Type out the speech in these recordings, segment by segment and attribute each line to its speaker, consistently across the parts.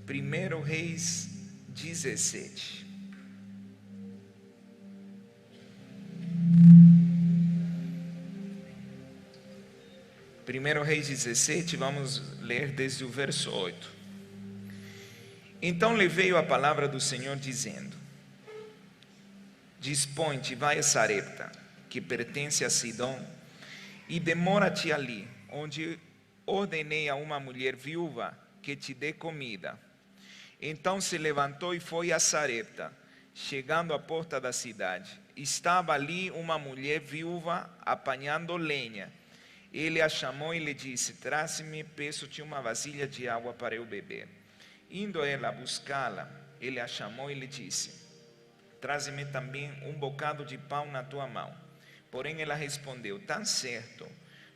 Speaker 1: 1 Reis 17. Primeiro Reis 17, vamos ler desde o verso 8. Então lhe veio a palavra do Senhor dizendo: Dispõe-te, vai a Sarepta, que pertence a Sidom, e demora-te ali, onde ordenei a uma mulher viúva que te dê comida. Então se levantou e foi a Sarepta. Chegando à porta da cidade, estava ali uma mulher viúva apanhando lenha. Ele a chamou e lhe disse: Traze-me, peço-te uma vasilha de água para eu beber. Indo ela buscá-la, ele a chamou e lhe disse: Traze-me também um bocado de pão na tua mão. Porém ela respondeu: Tão certo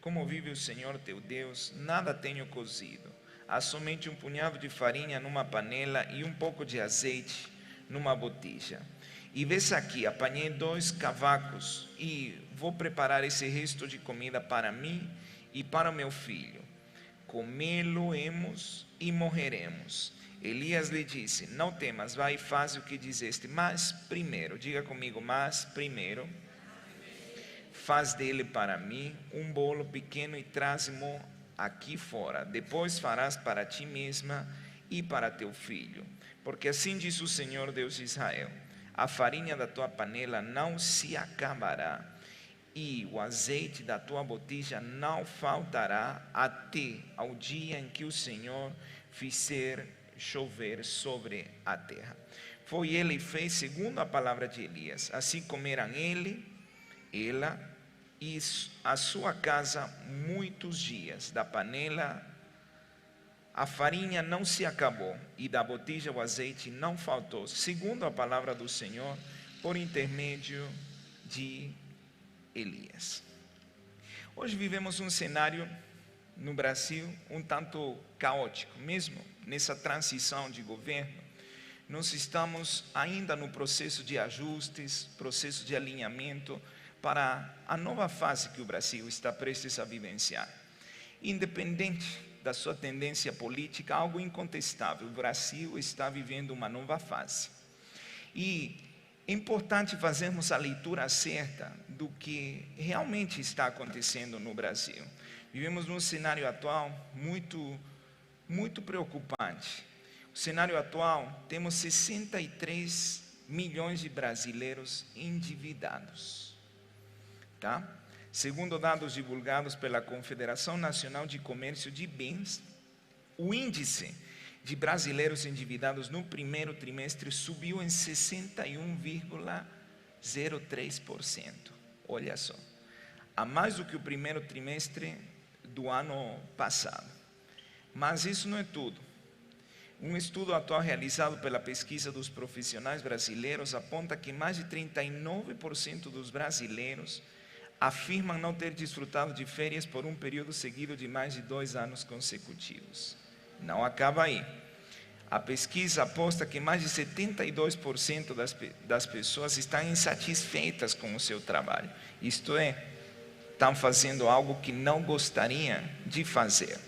Speaker 1: como vive o Senhor teu Deus, nada tenho cozido. Há somente um punhado de farinha numa panela e um pouco de azeite numa botija. E vês aqui, apanhei 2 cavacos e vou preparar esse resto de comida para mim e para o meu filho. Comê-lo-emos e morreremos. Elias lhe disse: Não temas, vai e faz o que dizeste, mas primeiro, diga comigo, mas primeiro, faz dele para mim um bolo pequeno e traze-mo aqui fora. Depois farás para ti mesma e para teu filho. Porque assim diz o Senhor Deus de Israel: a farinha da tua panela não se acabará, e o azeite da tua botija não faltará, até ao dia em que o Senhor fizer chover sobre a terra. Foi ele e fez segundo a palavra de Elias. Assim comeram ele, ela e a sua casa muitos dias. Da panela a farinha não se acabou, e da botija o azeite não faltou, segundo a palavra do Senhor, por intermédio de Elias. Hoje vivemos um cenário no Brasil um tanto caótico, mesmo nessa transição de governo. Nós estamos ainda no processo de ajustes, processo de alinhamento para a nova fase que o Brasil está prestes a vivenciar. Independente da sua tendência política, algo incontestável: o Brasil está vivendo uma nova fase. E é importante fazermos a leitura certa do que realmente está acontecendo no Brasil. Vivemos num cenário atual muito preocupante. O cenário atual, temos 63 milhões de brasileiros endividados, tá? Segundo dados divulgados pela Confederação Nacional de Comércio de Bens, o índice de brasileiros endividados no primeiro trimestre subiu em 61,03%. Olha só, a mais do que o primeiro trimestre do ano passado. Mas isso não é tudo. Um estudo atual realizado pela pesquisa dos profissionais brasileiros aponta que mais de 39% dos brasileiros afirmam não ter desfrutado de férias por um período seguido de mais de 2 anos consecutivos. Não acaba aí. A pesquisa aposta que mais de 72% das pessoas estão insatisfeitas com o seu trabalho. Isto é, estão fazendo algo que não gostariam de fazer.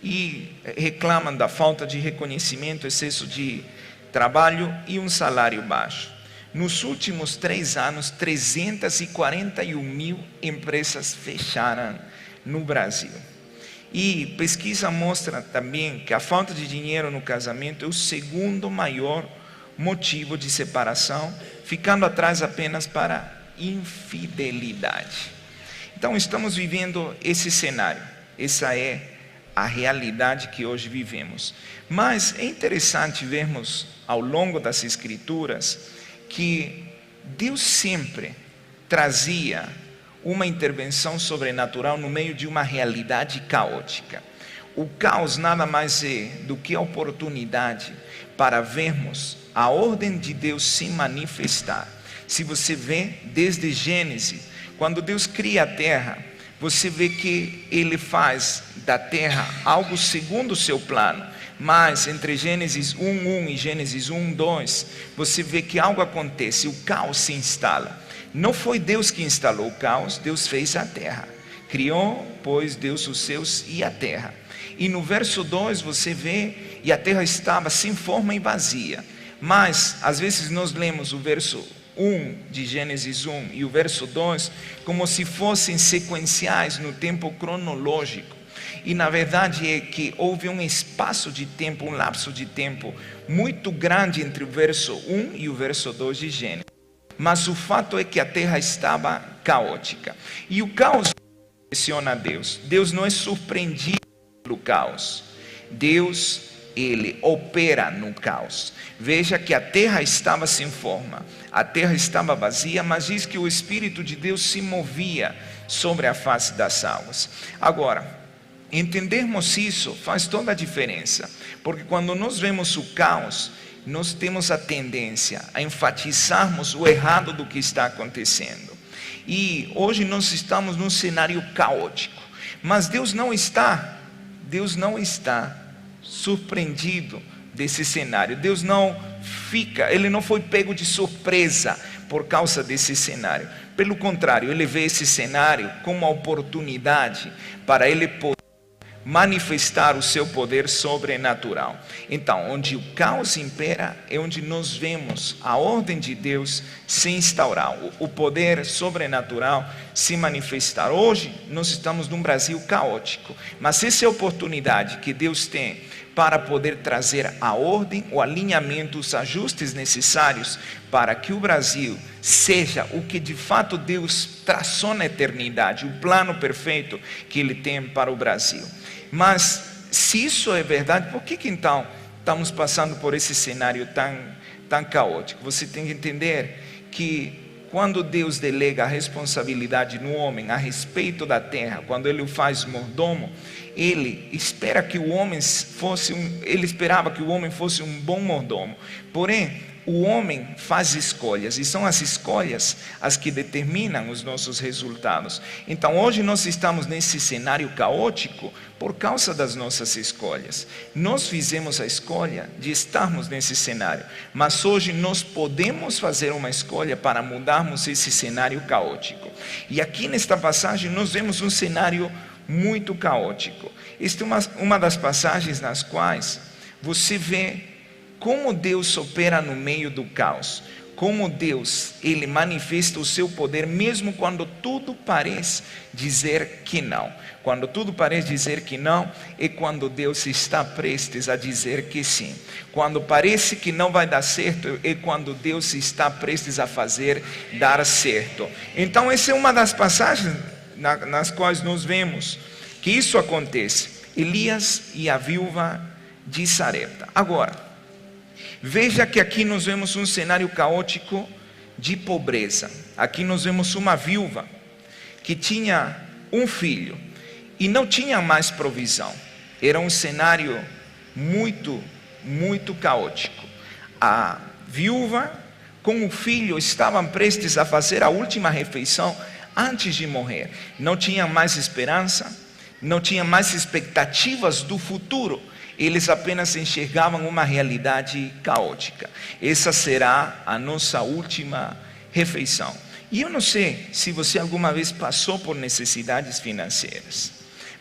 Speaker 1: E reclamam da falta de reconhecimento, excesso de trabalho e um salário baixo. Nos últimos 3 anos, 341 mil empresas fecharam no Brasil. E pesquisa mostra também que a falta de dinheiro no casamento é o segundo maior motivo de separação, ficando atrás apenas para infidelidade. Então estamos vivendo esse cenário, essa é a realidade que hoje vivemos. Mas é interessante vermos ao longo das Escrituras que Deus sempre trazia uma intervenção sobrenatural no meio de uma realidade caótica. O caos nada mais é do que a oportunidade para vermos a ordem de Deus se manifestar. Se você vê desde Gênesis, quando Deus cria a terra, você vê que Ele faz da terra algo segundo o seu plano. Mas entre Gênesis 1:1 e Gênesis 1:2, você vê que algo acontece, o caos se instala. Não foi Deus que instalou o caos, Deus fez a terra. Criou, pois, Deus os céus e a terra. E no verso 2 você vê, e a terra estava sem forma e vazia. Mas, às vezes nós lemos o verso 1 de Gênesis 1 e o verso 2 como se fossem sequenciais no tempo cronológico. E na verdade é que houve um espaço de tempo, um lapso de tempo muito grande entre o verso 1 e o verso 2 de Gênesis. Mas o fato é que a terra estava caótica. E o caos impressiona a Deus. Deus não é surpreendido pelo caos. Deus, Ele opera no caos. Veja que a terra estava sem forma, a terra estava vazia, mas diz que o Espírito de Deus se movia sobre a face das águas. Agora, entendermos isso faz toda a diferença, porque quando nós vemos o caos, nós temos a tendência a enfatizarmos o errado do que está acontecendo. E hoje nós estamos num cenário caótico, mas Deus não está surpreendido desse cenário. Deus Ele não foi pego de surpresa por causa desse cenário. Pelo contrário, Ele vê esse cenário como uma oportunidade para Ele poder manifestar o seu poder sobrenatural. Então, onde o caos impera é onde nós vemos a ordem de Deus se instaurar, o poder sobrenatural se manifestar. Hoje nós estamos num Brasil caótico, mas essa é a oportunidade que Deus tem para poder trazer a ordem, o alinhamento, os ajustes necessários para que o Brasil seja o que de fato Deus traçou na eternidade, o plano perfeito que Ele tem para o Brasil. Mas se isso é verdade, por que então estamos passando por esse cenário tão caótico? Você tem que entender que quando Deus delega a responsabilidade no homem a respeito da terra, quando Ele o faz mordomo, Ele esperava que o homem fosse um bom mordomo. Porém, o homem faz escolhas, e são as escolhas as que determinam os nossos resultados. Então hoje nós estamos nesse cenário caótico por causa das nossas escolhas. Nós fizemos a escolha de estarmos nesse cenário, mas hoje nós podemos fazer uma escolha para mudarmos esse cenário caótico. E aqui nesta passagem nós vemos um cenário muito caótico. Esta é uma das passagens nas quais você vê como Deus opera no meio do caos, como Deus, Ele manifesta o seu poder mesmo quando tudo parece dizer que não. Quando tudo parece dizer que não, é quando Deus está prestes a dizer que sim. Quando parece que não vai dar certo, é quando Deus está prestes a fazer dar certo. Então essa é uma das passagens nas quais nós vemos que isso acontece. Elias e a viúva de Sarepta. Agora, veja que aqui nós vemos um cenário caótico de pobreza. Aqui nós vemos uma viúva que tinha um filho e não tinha mais provisão. Era um cenário muito, muito caótico. A viúva com o filho estavam prestes a fazer a última refeição antes de morrer. Não tinha mais esperança, não tinha mais expectativas do futuro. Eles apenas enxergavam uma realidade caótica. Essa será a nossa última refeição. E eu não sei se você alguma vez passou por necessidades financeiras,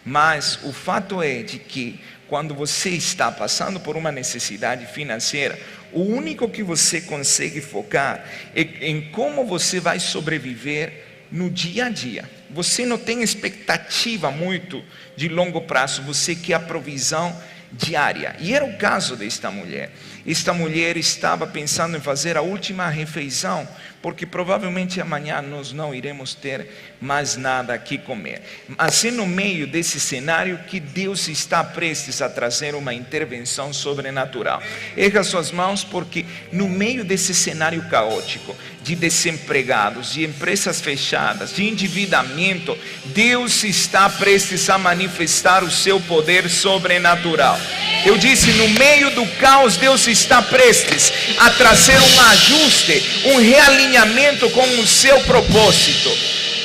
Speaker 1: mas o fato é de que quando você está passando por uma necessidade financeira, o único que você consegue focar é em como você vai sobreviver no dia a dia. Você não tem expectativa muito de longo prazo, você quer a provisão diária. E era o caso desta mulher. Esta mulher estava pensando em fazer a última refeição, porque provavelmente amanhã nós não iremos ter mais nada que comer. Assim, no meio desse cenário que Deus está prestes a trazer uma intervenção sobrenatural. Erga suas mãos, porque no meio desse cenário caótico, de desempregados, de empresas fechadas, de endividamento, Deus está prestes a manifestar o seu poder sobrenatural. Eu disse, no meio do caos, Deus está prestes a trazer um ajuste, um realinhamento com o seu propósito.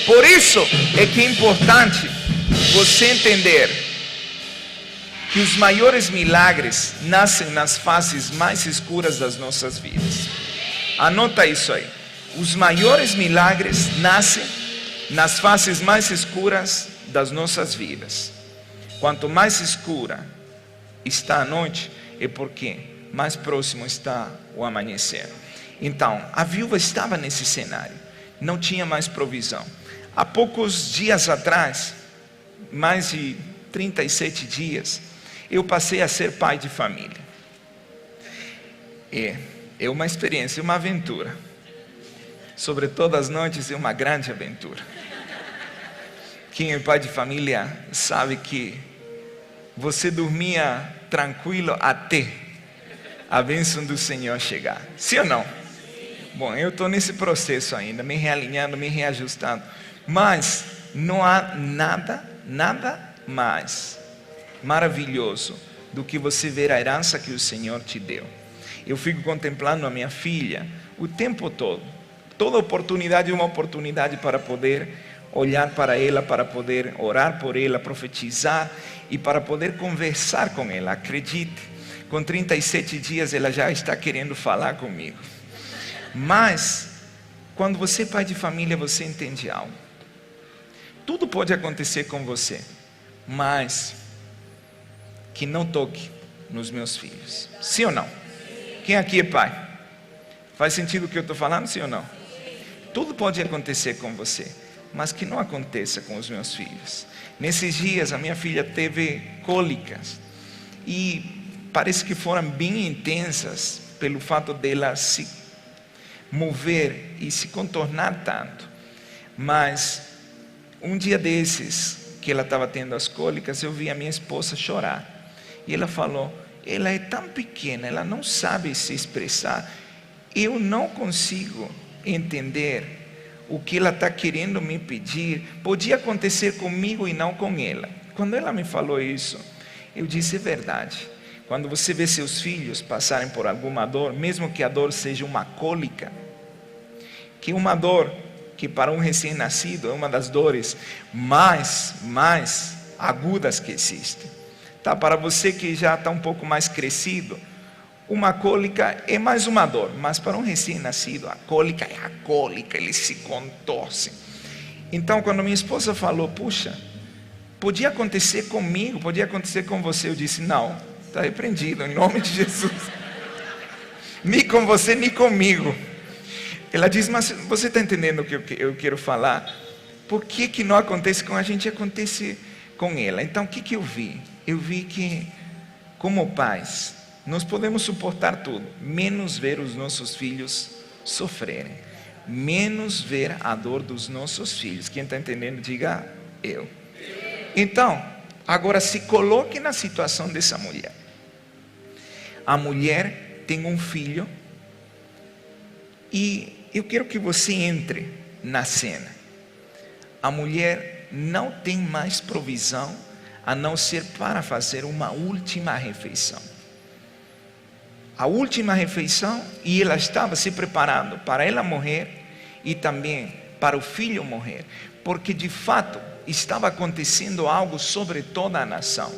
Speaker 1: Por isso é que é importante você entender que os maiores milagres nascem nas fases mais escuras das nossas vidas. Anota isso aí. Os maiores milagres nascem nas fases mais escuras das nossas vidas. Quanto mais escura está a noite, é porque mais próximo está o amanhecer. Então, a viúva estava nesse cenário, não tinha mais provisão. Há poucos dias atrás, mais de 37 dias, eu passei a ser pai de família. É uma experiência, uma aventura. Sobre todas as noites é uma grande aventura. Quem é pai de família sabe que você dormia tranquilo até a bênção do Senhor chegar. Sim ou não? Bom, eu estou nesse processo ainda, me realinhando, me reajustando. Mas não há nada mais maravilhoso do que você ver a herança que o Senhor te deu. Eu fico contemplando a minha filha o tempo todo. Toda oportunidade é uma oportunidade para poder olhar para ela, para poder orar por ela, profetizar e para poder conversar com ela. Acredite, com 37 dias ela já está querendo falar comigo. Mas, quando você é pai de família, você entende algo. Tudo pode acontecer com você, mas que não toque nos meus filhos. Sim ou não? Quem aqui é pai? Faz sentido o que eu estou falando, sim ou não? Tudo pode acontecer com você, mas que não aconteça com os meus filhos. Nesses dias a minha filha teve cólicas e parece que foram bem intensas pelo fato dela se mover e se contornar tanto. Mas um dia desses que ela estava tendo as cólicas, eu vi a minha esposa chorar e ela falou: ela é tão pequena, ela não sabe se expressar, eu não consigo entender o que ela está querendo me pedir. Podia acontecer comigo e não com ela. Quando ela me falou isso, eu disse: é verdade. Quando você vê seus filhos passarem por alguma dor, mesmo que a dor seja uma cólica, que uma dor que para um recém-nascido é uma das dores mais agudas que existem. Tá? Para você que já está um pouco mais crescido, uma cólica é mais uma dor, mas para um recém-nascido, a cólica é a cólica, ele se contorce. Então, quando minha esposa falou: puxa, podia acontecer comigo, podia acontecer com você, eu disse: não, está repreendido, em nome de Jesus. Nem com você, nem comigo. Ela disse: mas você está entendendo o que eu quero falar? Por que não acontece com a gente, acontece com ela? Então, o que eu vi? Eu vi que, como pais, nós podemos suportar tudo, menos ver os nossos filhos sofrerem, menos ver a dor dos nossos filhos. Quem está entendendo, diga eu. Então, agora se coloque na situação dessa mulher. A mulher tem um filho e eu quero que você entre na cena. A mulher não tem mais provisão a não ser para fazer uma última refeição. A última refeição, e ela estava se preparando para ela morrer e também para o filho morrer, porque de fato estava acontecendo algo sobre toda a nação.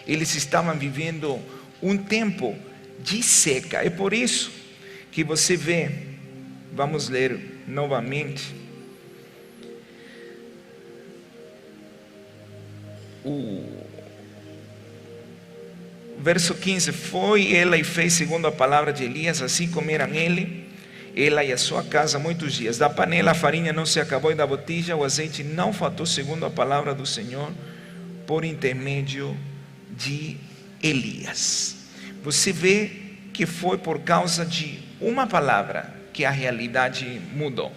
Speaker 1: Eles estavam vivendo um tempo de seca. É por isso que você vê, vamos ler novamente o verso 15: foi ela e fez segundo a palavra de Elias, assim comeram ela e a sua casa muitos dias. Da panela a farinha não se acabou e da botija o azeite não faltou, segundo a palavra do Senhor, por intermédio de Elias. Você vê que foi por causa de uma palavra que a realidade mudou.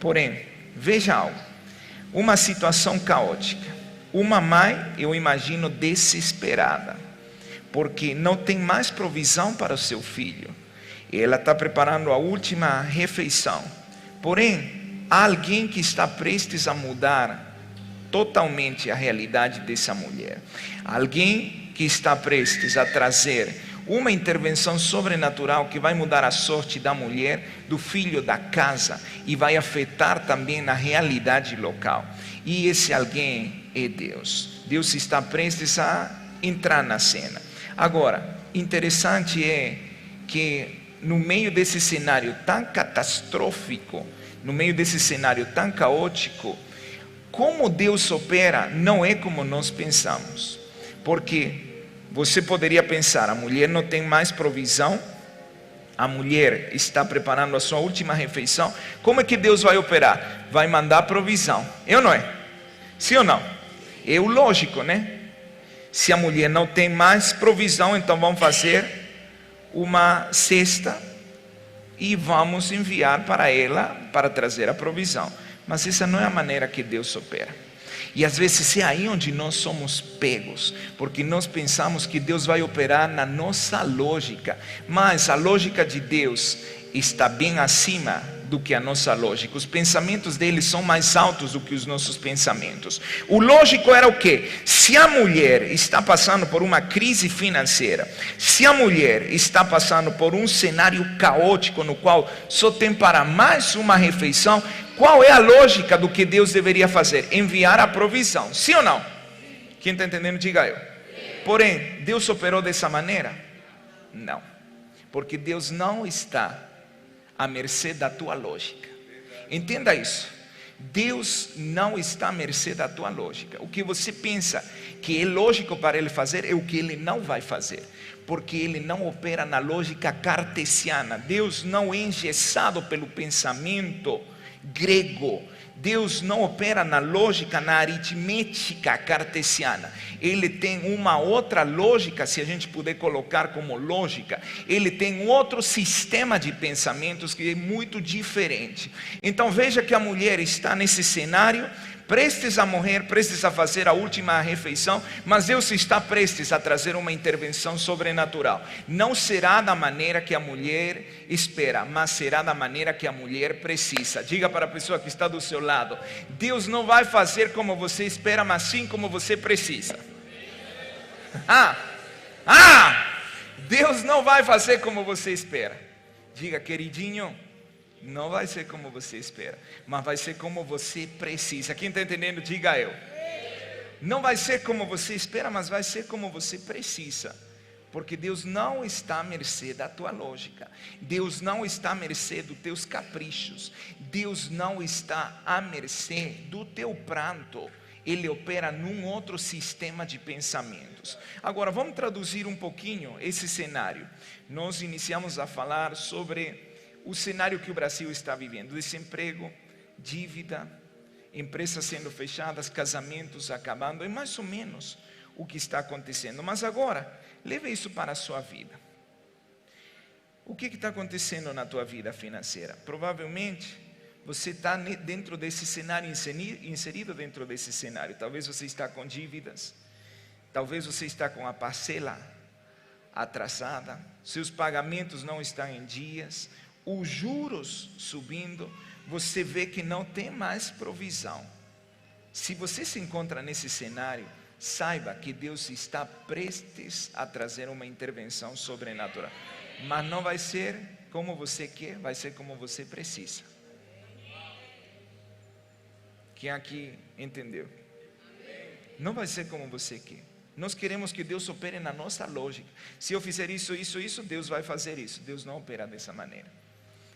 Speaker 1: Porém, veja algo, uma situação caótica, uma mãe, eu imagino, desesperada, porque não tem mais provisão para o seu filho. Ela está preparando a última refeição. Porém, há alguém que está prestes a mudar totalmente a realidade dessa mulher. Alguém que está prestes a trazer uma intervenção sobrenatural que vai mudar a sorte da mulher, do filho, da casa, e vai afetar também na realidade local. E esse alguém é Deus. Deus está prestes a entrar na cena. Agora, interessante é que no meio desse cenário tão catastrófico, no meio desse cenário tão caótico, como Deus opera não é como nós pensamos. Porque você poderia pensar, a mulher não tem mais provisão, a mulher está preparando a sua última refeição, como é que Deus vai operar? Vai mandar provisão, ou não é? Sim ou não? É o lógico, né? Se a mulher não tem mais provisão, então vamos fazer uma cesta e vamos enviar para ela para trazer a provisão. Mas essa não é a maneira que Deus opera. E às vezes é aí onde nós somos pegos, porque nós pensamos que Deus vai operar na nossa lógica, mas a lógica de Deus está bem acima do que a nossa lógica. Os pensamentos dele são mais altos do que os nossos pensamentos. O lógico era o quê? Se a mulher está passando por uma crise financeira, se a mulher está passando por um cenário caótico no qual só tem para mais uma refeição, qual é a lógica do que Deus deveria fazer? Enviar a provisão, sim ou não? Quem está entendendo, diga eu. Porém, Deus operou dessa maneira? Não, porque Deus não está à mercê da tua lógica. Entenda isso. Deus não está à mercê da tua lógica. O que você pensa que é lógico para Ele fazer é o que Ele não vai fazer, porque Ele não opera na lógica cartesiana. Deus não é engessado pelo pensamento grego. Deus não opera na lógica, na aritmética cartesiana. Ele tem uma outra lógica, se a gente puder colocar como lógica. Ele tem um outro sistema de pensamentos que é muito diferente. Então veja que a mulher está nesse cenário, prestes a morrer, prestes a fazer a última refeição, mas Deus está prestes a trazer uma intervenção sobrenatural. Não será da maneira que a mulher espera, mas será da maneira que a mulher precisa. Diga para a pessoa que está do seu lado: Deus não vai fazer como você espera, mas sim como você precisa. Deus não vai fazer como você espera. Diga, queridinho, não vai ser como você espera, mas vai ser como você precisa. Quem está entendendo, diga eu. Não vai ser como você espera, mas vai ser como você precisa. Porque Deus não está à mercê da tua lógica. Deus não está à mercê dos teus caprichos. Deus não está à mercê do teu pranto. Ele opera num outro sistema de pensamentos. Agora vamos traduzir um pouquinho esse cenário. Nós iniciamos a falar sobre o cenário que o Brasil está vivendo: desemprego, dívida, empresas sendo fechadas, casamentos acabando. É mais ou menos o que está acontecendo. Mas agora, leve isso para a sua vida. O que está acontecendo na tua vida financeira? Provavelmente você está dentro desse cenário, inserido dentro desse cenário. Talvez você está com dívidas, talvez você está com a parcela atrasada, seus pagamentos não estão em dias, os juros subindo, você vê que não tem mais provisão. Se você se encontra nesse cenário, saiba que Deus está prestes a trazer uma intervenção sobrenatural. Mas não vai ser como você quer, vai ser como você precisa. Quem aqui entendeu? Não vai ser como você quer. Nós queremos que Deus opere na nossa lógica. Se eu fizer isso, Deus vai fazer isso. Deus não opera dessa maneira.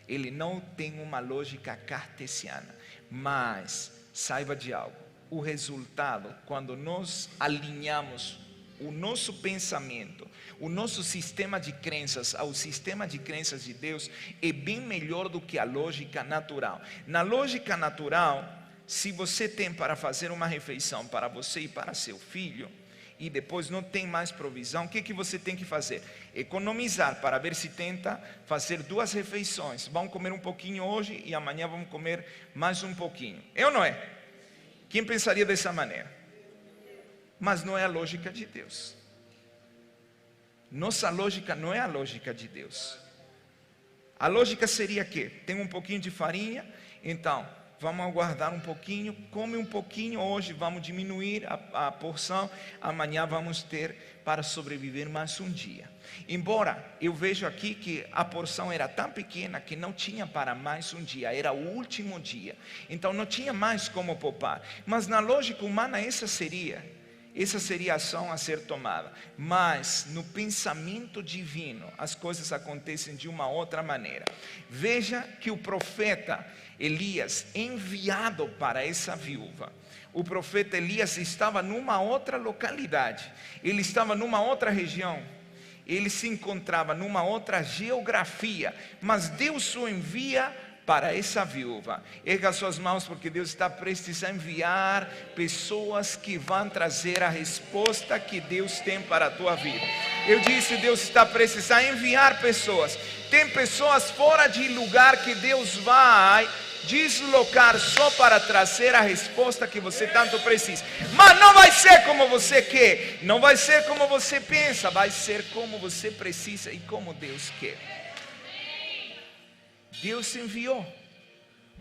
Speaker 1: Ele não tem uma lógica cartesiana. Mas saiba de algo: o resultado, quando nós alinhamos o nosso pensamento, o nosso sistema de crenças ao sistema de crenças de Deus, é bem melhor do que a lógica natural. Na lógica natural, se você tem para fazer uma refeição para você e para seu filho, e depois não tem mais provisão, o que você tem que fazer? Economizar para ver se tenta fazer 2 refeições. Vamos comer um pouquinho hoje e amanhã vamos comer mais um pouquinho. É ou não é? Quem pensaria dessa maneira? Mas não é a lógica de Deus. Nossa lógica não é a lógica de Deus. A lógica seria que tem um pouquinho de farinha, então vamos aguardar um pouquinho, come um pouquinho hoje, vamos diminuir a porção, amanhã vamos ter para sobreviver mais um dia. Embora eu vejo aqui que a porção era tão pequena que não tinha para mais um dia, era o último dia, então não tinha mais como poupar. Mas na lógica humana essa seria essa seria a ação a ser tomada. Mas no pensamento divino, as coisas acontecem de uma outra maneira. Veja que o profeta Elias, enviado para essa viúva, o profeta Elias estava numa outra localidade, ele estava numa outra região, ele se encontrava numa outra geografia, mas Deus o envia para essa viúva. Erga suas mãos, porque Deus está prestes a enviar pessoas que vão trazer a resposta que Deus tem para a tua vida. Eu disse, Deus está prestes a enviar pessoas. Tem pessoas fora de lugar que Deus vai deslocar só para trazer a resposta que você tanto precisa. Mas não vai ser como você quer, não vai ser como você pensa, vai ser como você precisa e como Deus quer. Deus enviou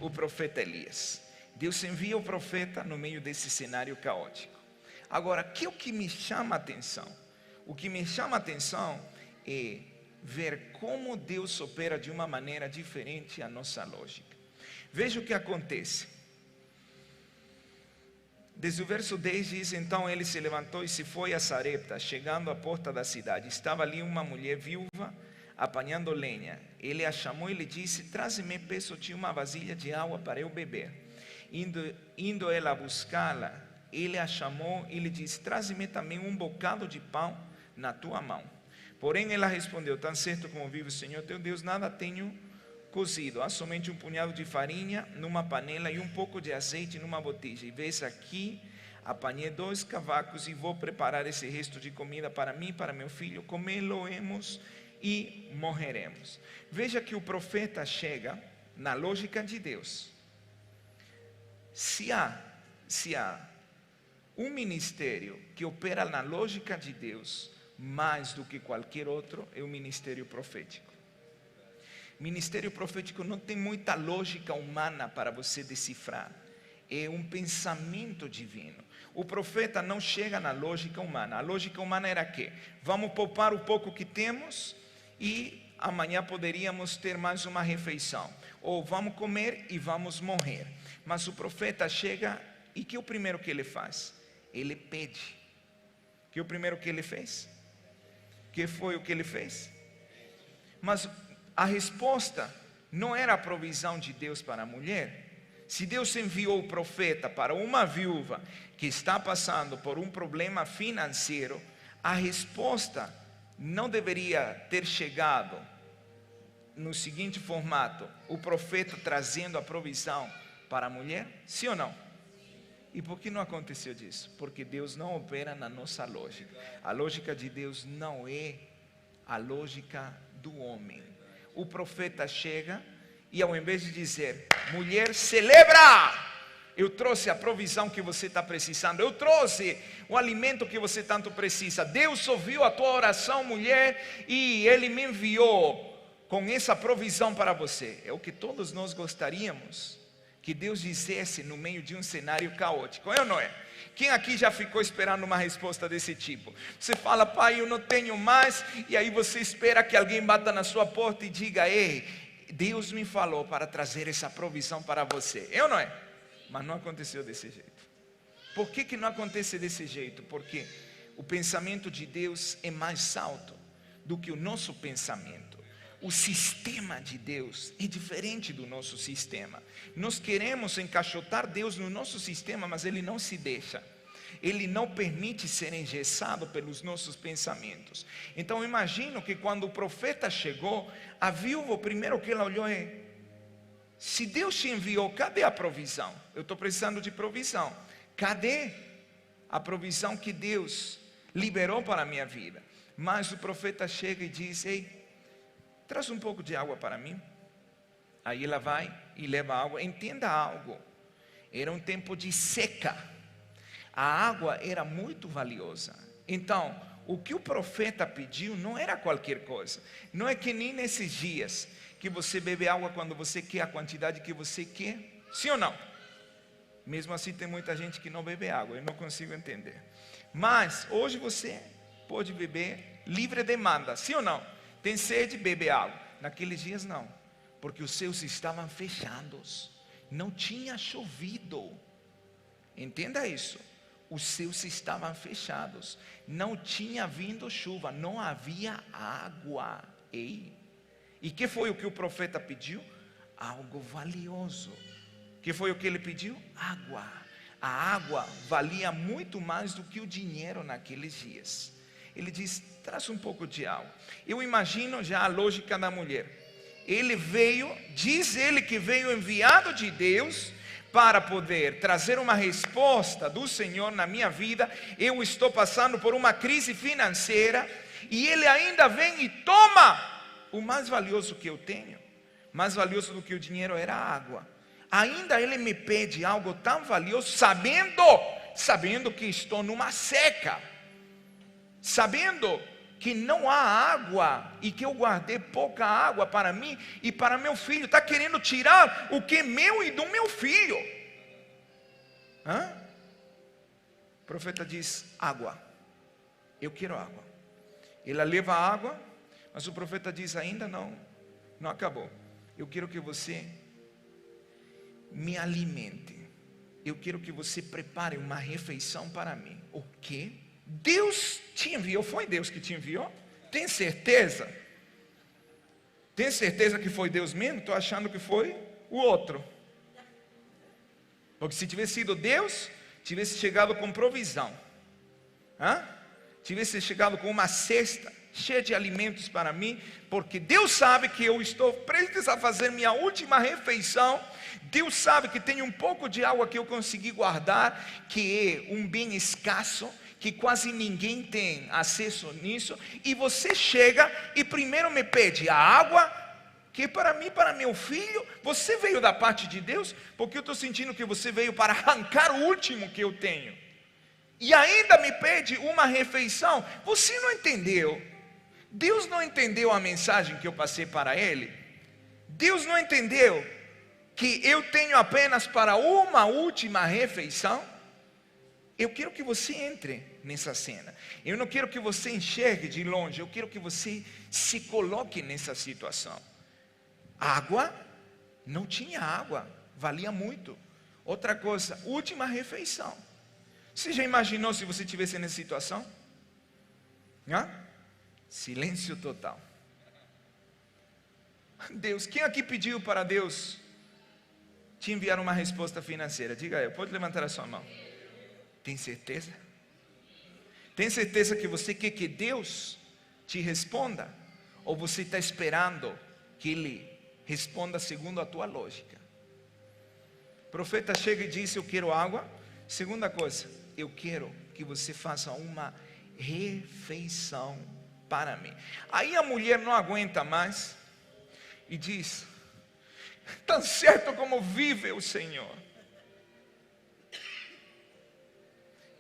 Speaker 1: o profeta Elias. Deus envia o profeta no meio desse cenário caótico. Agora, o que me chama a atenção? O que me chama a atenção é ver como Deus opera de uma maneira diferente à nossa lógica. Veja o que acontece. Desde o verso 10 diz: então ele se levantou e se foi a Sarepta. Chegando à porta da cidade, estava ali uma mulher viúva apanhando lenha. Ele a chamou e lhe disse: traze-me, peço-te, uma vasilha de água para eu beber. Indo ela a buscá-la, ele a chamou e lhe disse: traze-me também um bocado de pão na tua mão. Porém ela respondeu: tão certo como vive o Senhor teu Deus, nada tenho cozido, há somente um punhado de farinha numa panela e um pouco de azeite numa botija. E vês aqui, apanhei 2 cavacos e vou preparar esse resto de comida para mim e para meu filho, comê-lo-emos e morreremos. Veja que o profeta chega na lógica de Deus. Se há um ministério que opera na lógica de Deus mais do que qualquer outro, é o ministério profético. Ministério profético não tem muita lógica humana para você decifrar. É um pensamento divino. O profeta não chega na lógica humana. A lógica humana era que vamos poupar o pouco que temos e amanhã poderíamos ter mais uma refeição. Ou vamos comer e vamos morrer. Mas o profeta chega e que é o primeiro que ele faz? Ele pede. Que é o primeiro que ele fez? Que foi o que ele fez? Mas a resposta não era a provisão de Deus para a mulher. Se Deus enviou o profeta para uma viúva que está passando por um problema financeiro, a resposta não deveria ter chegado no seguinte formato: o profeta trazendo a provisão para a mulher? Sim ou não? E por que não aconteceu disso? Porque Deus não opera na nossa lógica. A lógica de Deus não é a lógica do homem. O profeta chega e, ao invés de dizer: mulher, celebra, eu trouxe a provisão que você está precisando, eu trouxe o alimento que você tanto precisa, Deus ouviu a tua oração, mulher, e Ele me enviou com essa provisão para você. É o que todos nós gostaríamos que Deus dissesse no meio de um cenário caótico, é ou não é? Quem aqui já ficou esperando uma resposta desse tipo? Você fala: pai, eu não tenho mais, e aí você espera que alguém bata na sua porta e diga: ei, Deus me falou para trazer essa provisão para você, é ou não é? Mas não aconteceu desse jeito. Por que não acontece desse jeito? Porque o pensamento de Deus é mais alto do que o nosso pensamento. O sistema de Deus é diferente do nosso sistema. Nós queremos encaixotar Deus no nosso sistema, mas Ele não se deixa. Ele não permite ser engessado pelos nossos pensamentos. Então eu imagino que quando o profeta chegou, a viúva, o primeiro que ela olhou é: se Deus te enviou, cadê a provisão? Eu estou precisando de provisão. Cadê a provisão que Deus liberou para a minha vida? Mas o profeta chega e diz: ei, traz um pouco de água para mim. Aí ela vai e leva água. Entenda algo: era um tempo de seca. A água era muito valiosa. Então, o que o profeta pediu não era qualquer coisa. Não é que nem nesses dias que você bebe água quando você quer, a quantidade que você quer. Sim ou não? Mesmo assim tem muita gente que não bebe água. Eu não consigo entender. Mas hoje você pode beber livre demanda. Sim ou não? Tem sede, bebe água. Naqueles dias não, porque os céus estavam fechados, não tinha chovido. Entenda isso. os céus estavam fechados, não tinha vindo chuva, não havia água. Ei, e que foi o que o profeta pediu? Algo valioso. Que foi o que ele pediu? Água. A água valia muito mais do que o dinheiro naqueles dias. Ele diz: traz um pouco de água. Eu imagino já a lógica da mulher. Ele veio, diz ele que veio enviado de Deus para poder trazer uma resposta do Senhor na minha vida. Eu estou passando por uma crise financeira e ele ainda vem e toma o mais valioso que eu tenho. Mais valioso do que o dinheiro era a água. Ainda ele me pede algo tão valioso, sabendo que estou numa seca, sabendo que não há água e que eu guardei pouca água para mim e para meu filho. Está querendo tirar o que é meu e do meu filho. O profeta diz: água, eu quero água. Ele leva a água, mas o profeta diz: ainda não acabou. Eu quero que você me alimente. Eu quero que você prepare uma refeição para mim. O quê? Deus te enviou? Foi Deus que te enviou? Tem certeza? Tem certeza que foi Deus mesmo? Estou achando que foi o outro. Porque se tivesse sido Deus, tivesse chegado com provisão, tivesse chegado com uma cesta cheia de alimentos para mim, porque Deus sabe que eu estou prestes a fazer minha última refeição. Deus sabe que tem um pouco de água que eu consegui guardar, que é um bem escasso, que quase ninguém tem acesso nisso, e você chega e primeiro me pede a água, que para mim, para meu filho. Você veio da parte de Deus? Porque eu estou sentindo que você veio para arrancar o último que eu tenho, e ainda me pede uma refeição. Você não entendeu? Deus não entendeu a mensagem que eu passei para ele? Deus não entendeu que eu tenho apenas para uma última refeição? Eu quero que você entre nessa cena. Eu não quero que você enxergue de longe. Eu quero que você se coloque nessa situação. Água, não tinha água, valia muito. Outra coisa, última refeição. Você já imaginou se você estivesse nessa situação? Silêncio total. Deus, quem aqui pediu para Deus te enviar uma resposta financeira? Diga eu, pode levantar a sua mão. Tem certeza? Tem certeza que você quer que Deus te responda? Ou você está esperando que Ele responda segundo a tua lógica? O profeta chega e diz: eu quero água. Segunda coisa, eu quero que você faça uma refeição para mim. Aí a mulher não aguenta mais e diz: tão certo como vive o Senhor,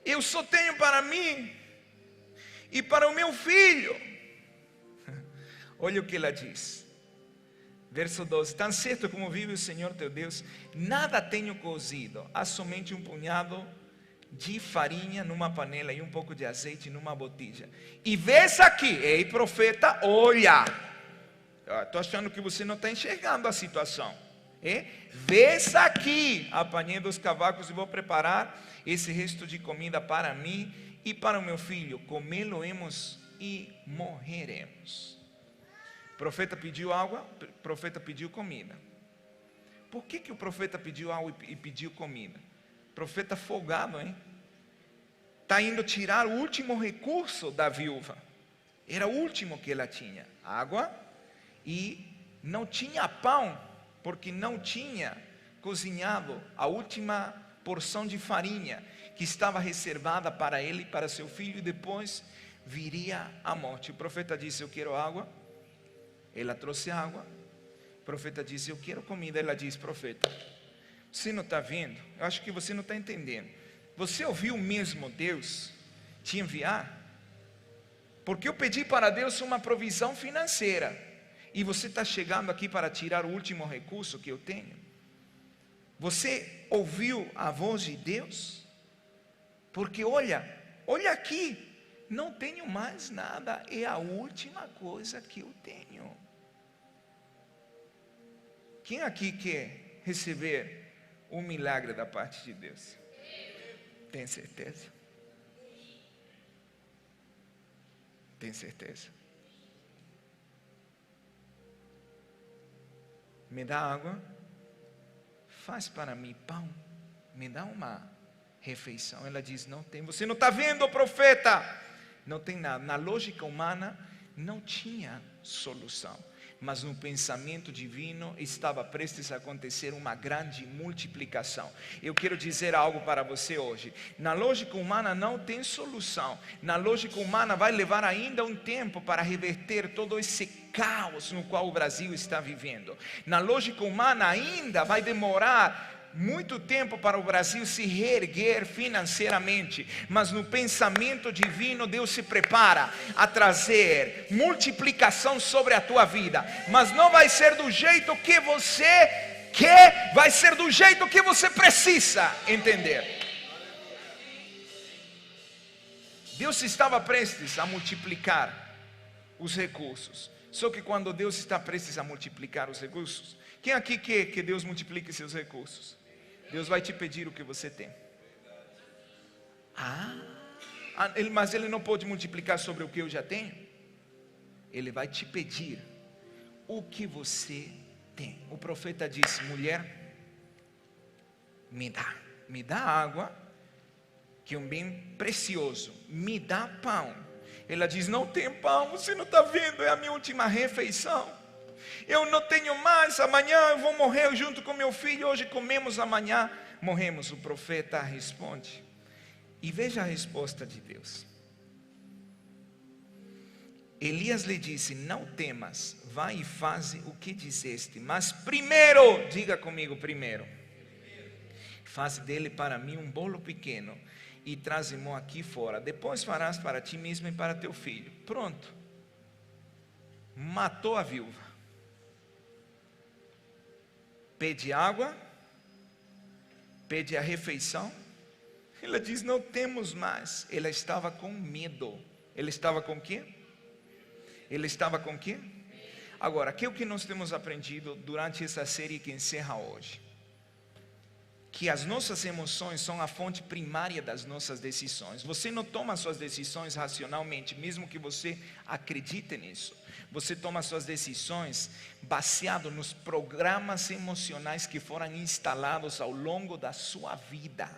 Speaker 1: eu só tenho para mim e para o meu filho. Olha o que ela diz, verso 12: tão certo como vive o Senhor teu Deus, nada tenho cozido, há somente um punhado de farinha numa panela e um pouco de azeite numa botija. E vês aqui, ei profeta, olha, estou achando que você não está enxergando a situação. Vês aqui, apanhei dos cavacos e vou preparar esse resto de comida para mim e para o meu filho. Comê-lo-emos e morreremos. O profeta pediu água, o profeta pediu comida. Por que o profeta pediu água e pediu comida? Profeta folgado, hein? Está indo tirar o último recurso da viúva. Era o último que ela tinha, água, e não tinha pão, porque não tinha cozinhado a última porção de farinha que estava reservada para ele e para seu filho, e depois viria a morte. O profeta disse: eu quero água. Ela trouxe água. O profeta disse: eu quero comida. Ela disse: profeta, você não está vendo? Eu acho que você não está entendendo. Você ouviu mesmo Deus te enviar? Porque eu pedi para Deus uma provisão financeira, e você está chegando aqui para tirar o último recurso que eu tenho? Você ouviu a voz de Deus? Porque olha aqui, não tenho mais nada, é a última coisa que eu tenho. Quem aqui quer receber um milagre da parte de Deus? Tem certeza? Tem certeza? Me dá água, faz para mim pão, me dá uma refeição. Ela diz, não tem. Você não está vendo, profeta? Não tem nada. Na lógica humana não tinha solução, mas no pensamento divino estava prestes a acontecer uma grande multiplicação. Eu quero dizer algo para você hoje. Na lógica humana não tem solução. Na lógica humana vai levar ainda um tempo para reverter todo esse caos no qual o Brasil está vivendo. Na lógica humana ainda vai demorar muito tempo para o Brasil se reerguer financeiramente, mas no pensamento divino Deus se prepara a trazer multiplicação sobre a tua vida, mas não vai ser do jeito que você quer, vai ser do jeito que você precisa entender. Deus estava prestes a multiplicar os recursos, só que quando Deus está prestes a multiplicar os recursos, quem aqui quer que Deus multiplique seus recursos? Deus vai te pedir o que você tem. Mas Ele não pode multiplicar sobre o que eu já tenho. Ele vai te pedir o que você tem. O profeta disse, mulher, me dá água, que é um bem precioso, me dá pão. Ela diz, não tem pão, você não está vendo, é a minha última refeição. Eu não tenho mais, amanhã eu vou morrer junto com meu filho, hoje comemos, amanhã morremos. O profeta responde, e veja a resposta de Deus. Elias lhe disse, não temas, vai e faze o que disseste, mas primeiro, diga comigo, primeiro, faze dele para mim um bolo pequeno, e traze-mo aqui fora, depois farás para ti mesmo e para teu filho. Pronto, matou a viúva. Pede água, pede a refeição. Ela diz, não temos mais. Ela estava com medo. Ela estava com quê? Ela estava com quê? Agora, o que nós temos aprendido durante essa série que encerra hoje? Que as nossas emoções são a fonte primária das nossas decisões. Você não toma suas decisões racionalmente, mesmo que você acredite nisso. Você toma suas decisões baseado nos programas emocionais que foram instalados ao longo da sua vida.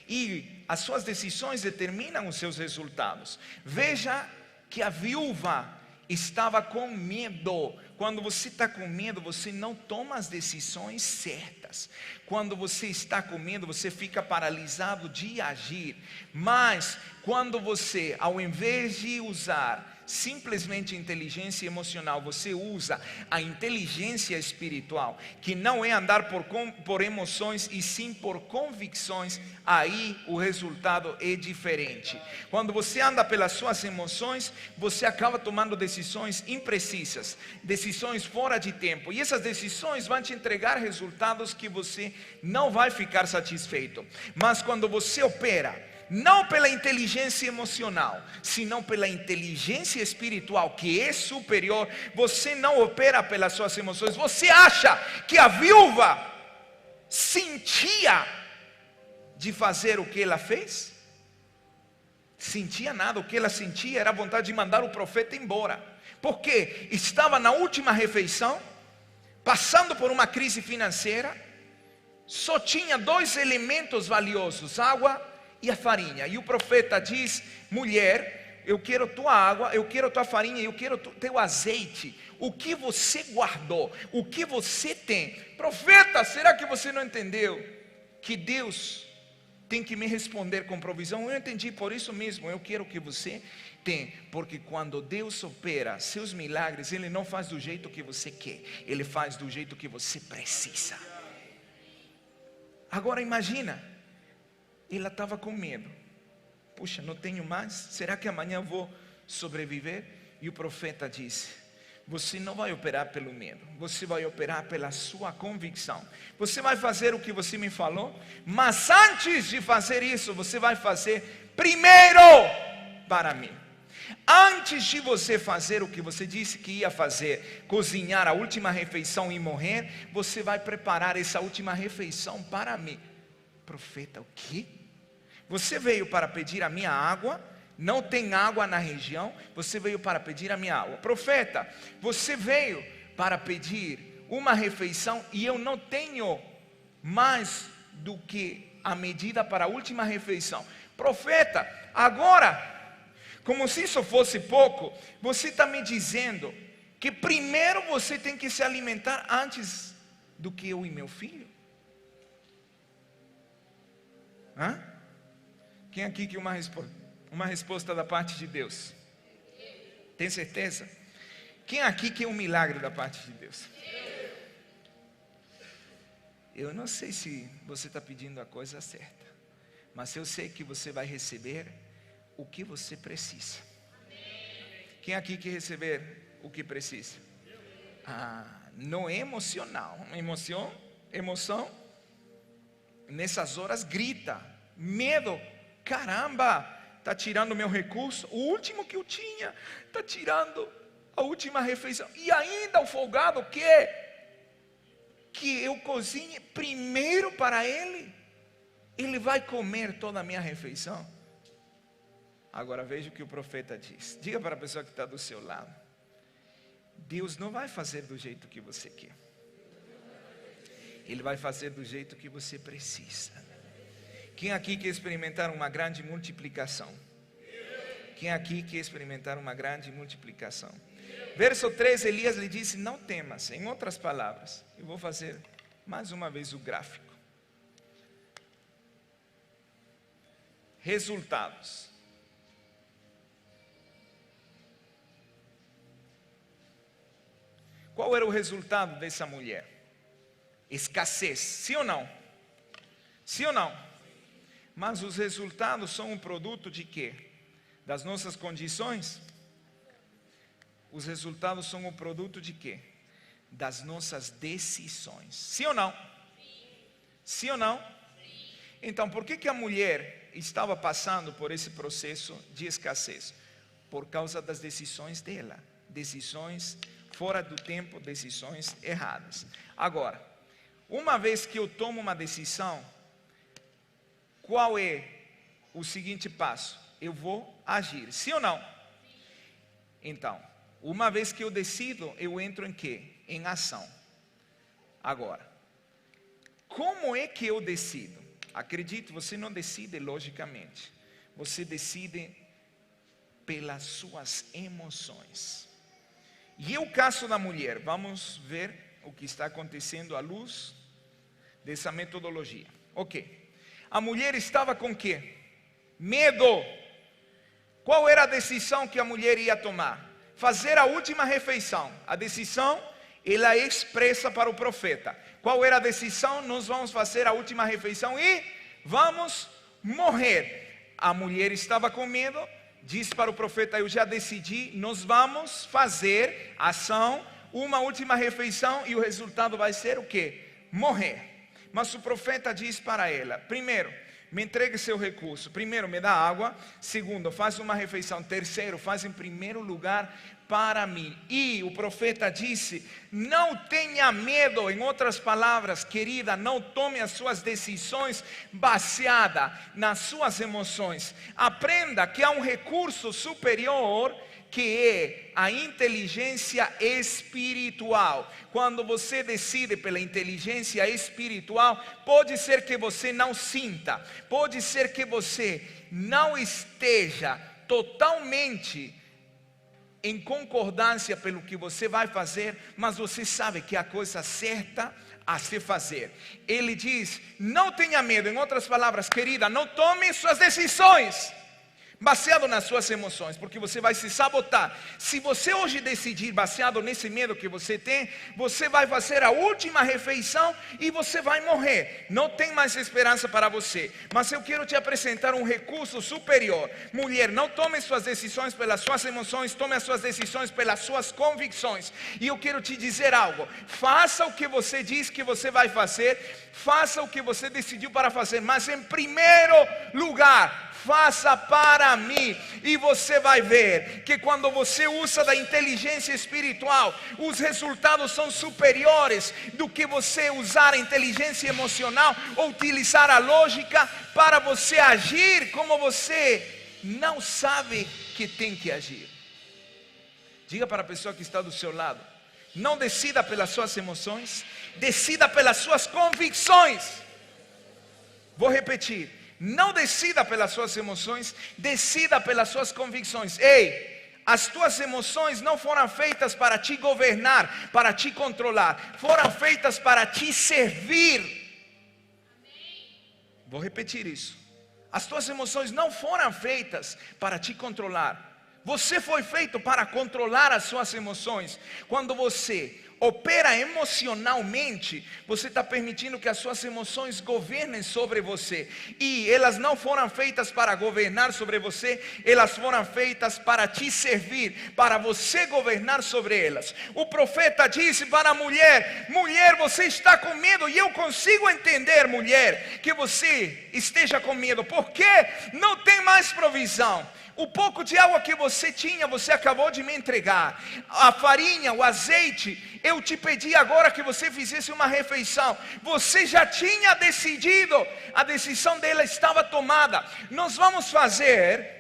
Speaker 1: E as suas decisões determinam os seus resultados. Veja que a viúva estava com medo. Quando você está com medo, você não toma as decisões certas. Quando você está com medo, você fica paralisado de agir. Mas quando você, ao invés de usar simplesmente inteligência emocional, você usa a inteligência espiritual, que não é andar por emoções e sim por convicções, aí o resultado é diferente. Quando você anda pelas suas emoções, você acaba tomando decisões imprecisas, decisões fora de tempo, e essas decisões vão te entregar resultados que você não vai ficar satisfeito. Mas quando você opera não pela inteligência emocional, senão pela inteligência espiritual, que é superior, você não opera pelas suas emoções. Você acha que a viúva sentia de fazer o que ela fez? Sentia nada. O que ela sentia era a vontade de mandar o profeta embora, porque estava na última refeição, passando por uma crise financeira, só tinha dois elementos valiosos, água e a farinha. E o profeta diz, mulher, eu quero tua água, eu quero tua farinha, eu quero teu azeite. O que você guardou? O que você tem? Profeta, será que você não entendeu que Deus tem que me responder com provisão? Eu entendi, por isso mesmo eu quero que você tenha. Porque quando Deus opera seus milagres, Ele não faz do jeito que você quer, Ele faz do jeito que você precisa. Agora imagina, ela estava com medo. Puxa, não tenho mais, será que amanhã eu vou sobreviver? E o profeta disse, você não vai operar pelo medo, você vai operar pela sua convicção. Você vai fazer o que você me falou, mas antes de fazer isso, você vai fazer primeiro para mim. Antes de você fazer o que você disse que ia fazer, cozinhar a última refeição e morrer, você vai preparar essa última refeição para mim. Profeta, o quê? Você veio para pedir a minha água, não tem água na região, você veio para pedir a minha água. Profeta, você veio para pedir uma refeição e eu não tenho mais do que a medida para a última refeição. Profeta, agora, como se isso fosse pouco, você está me dizendo que primeiro você tem que se alimentar antes do que eu e meu filho? Hã? Quem aqui quer uma resposta da parte de Deus? Tem certeza? Quem aqui quer um milagre da parte de Deus? Eu não sei se você está pedindo a coisa certa, mas eu sei que você vai receber o que você precisa. Quem aqui quer receber o que precisa? Não é emocional. Emoção nessas horas grita, medo. Caramba, está tirando meu recurso, o último que eu tinha, está tirando a última refeição. E ainda o folgado quer que eu cozinhe primeiro para ele. Ele vai comer toda a minha refeição. Agora veja o que o profeta diz. Diga para a pessoa que está do seu lado: Deus não vai fazer do jeito que você quer. Ele vai fazer do jeito que você precisa. Quem aqui quer experimentar uma grande multiplicação? Quem aqui quer experimentar uma grande multiplicação? Verso 3, Elias lhe disse: não temas. Em outras palavras, eu vou fazer mais uma vez o gráfico. Resultados. Qual era o resultado dessa mulher? Escassez, sim ou não? Sim ou não? Mas os resultados são um produto de quê? Das nossas condições? Os resultados são um produto de quê? Das nossas decisões. Sim ou não? Sim ou não? Então, por que a mulher estava passando por esse processo de escassez? Por causa das decisões dela. Decisões fora do tempo, decisões erradas. Agora, uma vez que eu tomo uma decisão, qual é o seguinte passo? Eu vou agir, sim ou não? Então, uma vez que eu decido, eu entro em quê? Em ação. Agora, como é que eu decido? Acredito, você não decide logicamente. Você decide pelas suas emoções. E é o caso da mulher. Vamos ver o que está acontecendo à luz dessa metodologia. Ok. A mulher estava com o quê? Medo. Qual era a decisão que a mulher ia tomar? Fazer a última refeição. A decisão, ela é expressa para o profeta. Qual era a decisão? Nós vamos fazer a última refeição e vamos morrer. A mulher estava com medo. Diz para o profeta: eu já decidi, nós vamos fazer ação, uma última refeição, e o resultado vai ser o quê? Morrer. Mas o profeta diz para ela: primeiro, me entregue seu recurso. Primeiro, me dá água. Segundo, faz uma refeição. Terceiro, faz em primeiro lugar para mim. E o profeta disse: não tenha medo. Em outras palavras, querida, não tome as suas decisões baseadas nas suas emoções. Aprenda que há um recurso superior, que é a inteligência espiritual. Quando você decide pela inteligência espiritual, pode ser que você não sinta, pode ser que você não esteja totalmente em concordância pelo que você vai fazer, mas você sabe que é a coisa certa a se fazer. Ele diz: não tenha medo. Em outras palavras, querida, não tome suas decisões baseado nas suas emoções, porque você vai se sabotar. Se você hoje decidir baseado nesse medo que você tem, você vai fazer a última refeição e você vai morrer. Não tem mais esperança para você. Mas eu quero te apresentar um recurso superior. Mulher, não tome suas decisões pelas suas emoções, tome as suas decisões pelas suas convicções. E eu quero te dizer algo: faça o que você diz que você vai fazer, faça o que você decidiu para fazer, mas em primeiro lugar, faça para mim. E você vai ver que quando você usa da inteligência espiritual, os resultados são superiores do que você usar a inteligência emocional ou utilizar a lógica para você agir como você não sabe que tem que agir. Diga para a pessoa que está do seu lado: não decida pelas suas emoções, decida pelas suas convicções. Vou repetir: não decida pelas suas emoções, decida pelas suas convicções. Ei, as tuas emoções não foram feitas para te governar, para te controlar, foram feitas para te servir. Vou repetir isso. As tuas emoções não foram feitas para te controlar. Você foi feito para controlar as suas emoções. Quando você opera emocionalmente, você está permitindo que as suas emoções governem sobre você. E elas não foram feitas para governar sobre você, elas foram feitas para te servir, para você governar sobre elas. O profeta disse para a mulher: mulher, você está com medo. E eu consigo entender, mulher, que você esteja com medo, porque não tem mais provisão. O pouco de água que você tinha, você acabou de me entregar. A farinha, o azeite, eu te pedi agora que você fizesse uma refeição. Você já tinha decidido, a decisão dela estava tomada. Nós vamos fazer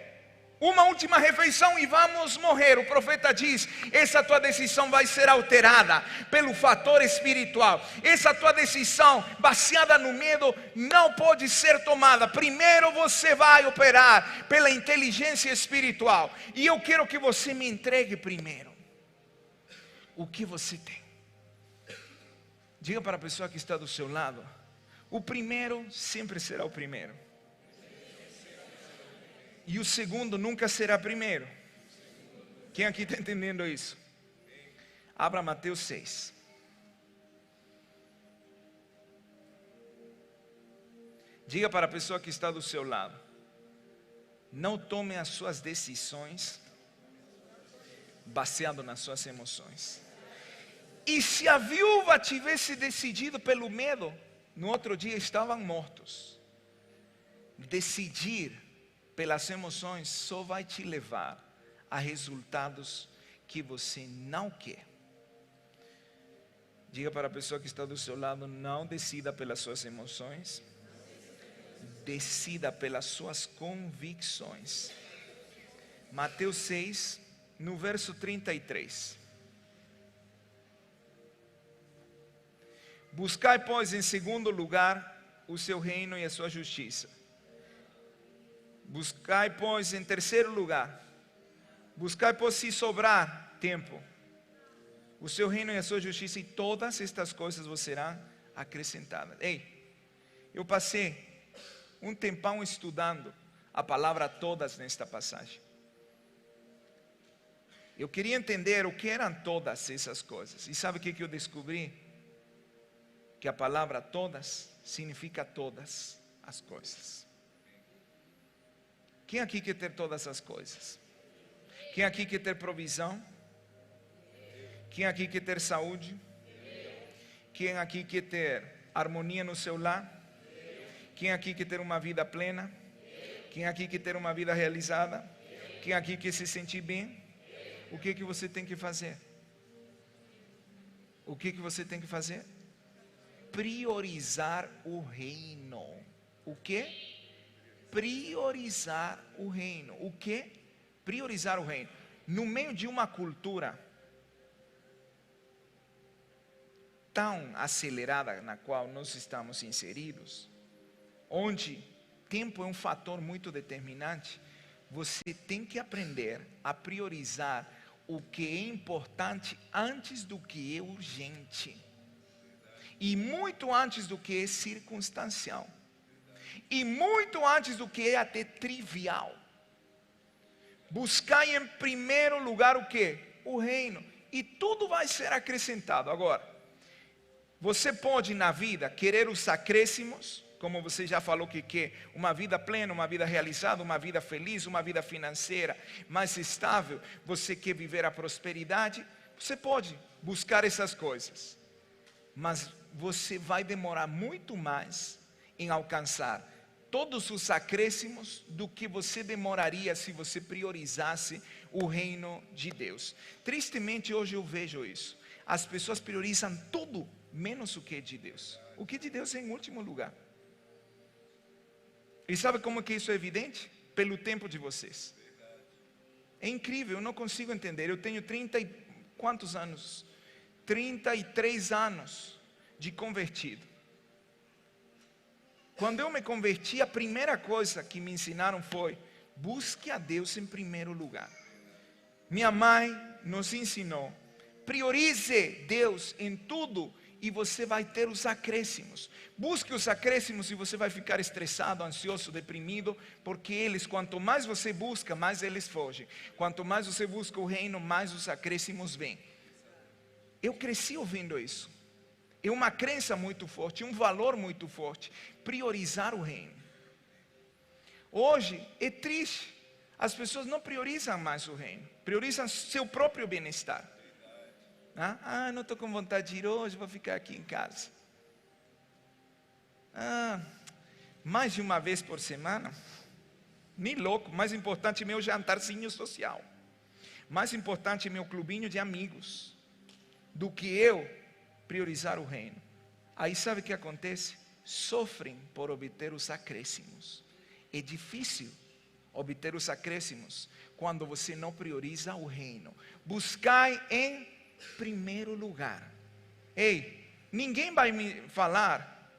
Speaker 1: uma última refeição e vamos morrer. O profeta diz: essa tua decisão vai ser alterada pelo fator espiritual. Essa tua decisão baseada no medo não pode ser tomada. Primeiro você vai operar pela inteligência espiritual. E eu quero que você me entregue primeiro o que você tem. Diga para a pessoa que está do seu lado: o primeiro sempre será o primeiro, e o segundo nunca será primeiro. Quem aqui está entendendo isso? Abra Mateus 6. Diga para a pessoa que está do seu lado: não tome as suas decisões baseado nas suas emoções. E se a viúva tivesse decidido pelo medo, no outro dia estavam mortos. Decidir pelas emoções só vai te levar a resultados que você não quer. Diga para a pessoa que está do seu lado: não decida pelas suas emoções, decida pelas suas convicções. Mateus 6, no verso 33. Buscai, pois, em segundo lugar o seu reino e a sua justiça. Buscai, pois, em terceiro lugar, buscai, pois, se sobrar tempo, o seu reino e a sua justiça, e todas estas coisas vos serão acrescentadas. Ei, eu passei um tempão estudando a palavra todas nesta passagem. Eu queria entender o que eram todas essas coisas. E sabe o que eu descobri? Que a palavra todas significa todas as coisas. Quem aqui quer ter todas as coisas? Quem aqui quer ter provisão? Quem aqui quer ter saúde? Quem aqui quer ter harmonia no seu lar? Quem aqui quer ter uma vida plena? Quem aqui quer ter uma vida realizada? Quem aqui quer se sentir bem? O que você tem que fazer? O que você tem que fazer? Priorizar o reino. O que? Priorizar o reino. O que? Priorizar o reino. No meio de uma cultura tão acelerada na qual nós estamos inseridos, onde tempo é um fator muito determinante, você tem que aprender a priorizar o que é importante antes do que é urgente, e muito antes do que é circunstancial, e muito antes do que é até trivial. Buscar em primeiro lugar o que? O reino, e tudo vai ser acrescentado. Agora, você pode na vida querer os acréscimos, como você já falou que quer uma vida plena, uma vida realizada, uma vida feliz, uma vida financeira mais estável. Você quer viver a prosperidade, você pode buscar essas coisas, mas você vai demorar muito mais em alcançar todos os acréscimos do que você demoraria se você priorizasse o reino de Deus. Tristemente hoje eu vejo isso. As pessoas priorizam tudo menos o que é de Deus. O que é de Deus é em último lugar. E sabe como que isso é evidente? pelo tempo de vocês. É incrível, eu não consigo entender. Eu tenho 30 e quantos anos? 33 anos de convertido. Quando eu me converti, a primeira coisa que me ensinaram foi: busque a Deus em primeiro lugar. Minha mãe nos ensinou: priorize Deus em tudo e você vai ter os acréscimos. Busque os acréscimos e você vai ficar estressado, ansioso, deprimido, porque eles, quanto mais você busca, mais eles fogem. Quanto mais você busca o reino, mais os acréscimos vêm. Eu cresci ouvindo isso. É uma crença muito forte, um valor muito forte, priorizar o reino. Hoje é triste, as pessoas não priorizam mais o reino, priorizam seu próprio bem-estar. Não estou com vontade de ir hoje, vou ficar aqui em casa. Mais de uma vez por semana, nem louco, mais importante é meu jantarzinho social, mais importante é meu clubinho de amigos, do que eu priorizar o reino. Aí sabe o que acontece? Sofrem por obter os acréscimos. É difícil obter os acréscimos quando você não prioriza o reino. Buscai em primeiro lugar. Ei, ninguém vai me falar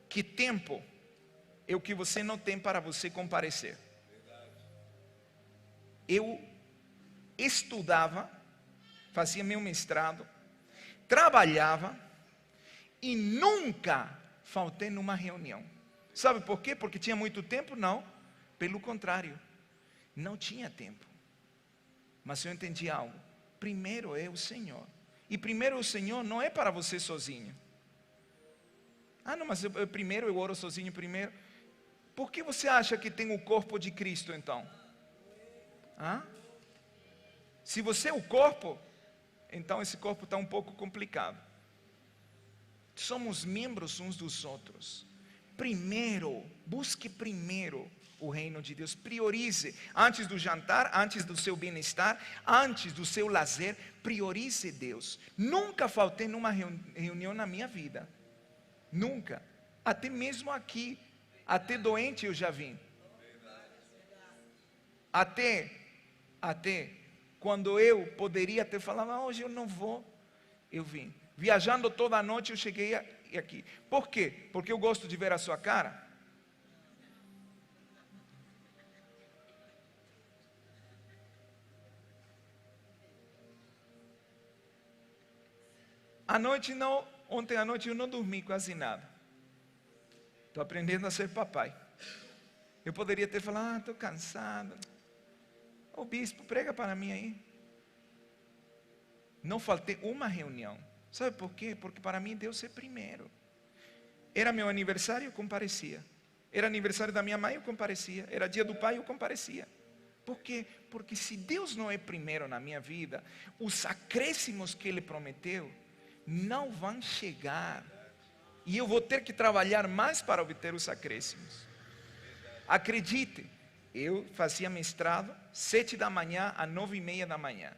Speaker 1: que tempo é o que você não tem para você comparecer. Eu estudava, fazia meu mestrado, trabalhava e nunca faltei numa reunião. Sabe por quê? Porque tinha muito tempo? Não, pelo contrário, não tinha tempo. Mas eu entendi algo: primeiro é o Senhor. E primeiro o Senhor não é para você sozinho. Não, mas primeiro eu oro sozinho primeiro. Por que você acha que tem o corpo de Cristo então? Se você é o corpo, então esse corpo está um pouco complicado. Somos membros uns dos outros. Primeiro, busque primeiro o reino de Deus. Priorize, antes do jantar, antes do seu bem-estar, antes do seu lazer, priorize Deus. Nunca faltei numa reunião na minha vida. Nunca. Até mesmo aqui, até doente eu já vim. Até quando eu poderia ter falado: hoje eu não vou, eu vim. Viajando toda a noite eu cheguei aqui. Por quê? Porque eu gosto de ver a sua cara? Ontem à noite eu não dormi quase nada. Estou aprendendo a ser papai. Eu poderia ter falado: estou cansado. Ô bispo, prega para mim aí. Não faltei uma reunião. Sabe por quê? Porque para mim Deus é primeiro. Era meu aniversário, eu comparecia. Era aniversário da minha mãe, eu comparecia. Era dia do pai, eu comparecia. Por quê? Porque se Deus não é primeiro na minha vida, os acréscimos que Ele prometeu não vão chegar. E eu vou ter que trabalhar mais para obter os acréscimos. Acredite, eu fazia mestrado 7 da manhã a 9:30 da manhã.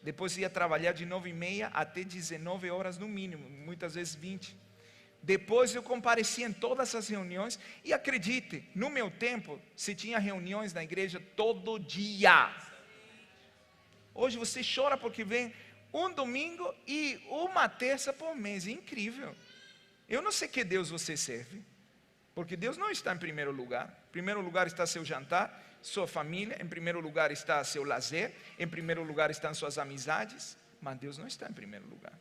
Speaker 1: Depois ia trabalhar de 9:30 até 19 horas no mínimo, muitas vezes 20. Depois eu comparecia em todas as reuniões. E acredite, no meu tempo se tinha reuniões na igreja todo dia. Hoje você chora porque vem um domingo e uma terça por mês. É incrível. Eu não sei que Deus você serve, porque Deus não está em primeiro lugar. Em primeiro lugar está seu jantar, sua família. Em primeiro lugar está seu lazer. Em primeiro lugar estão suas amizades. Mas Deus não está em primeiro lugar.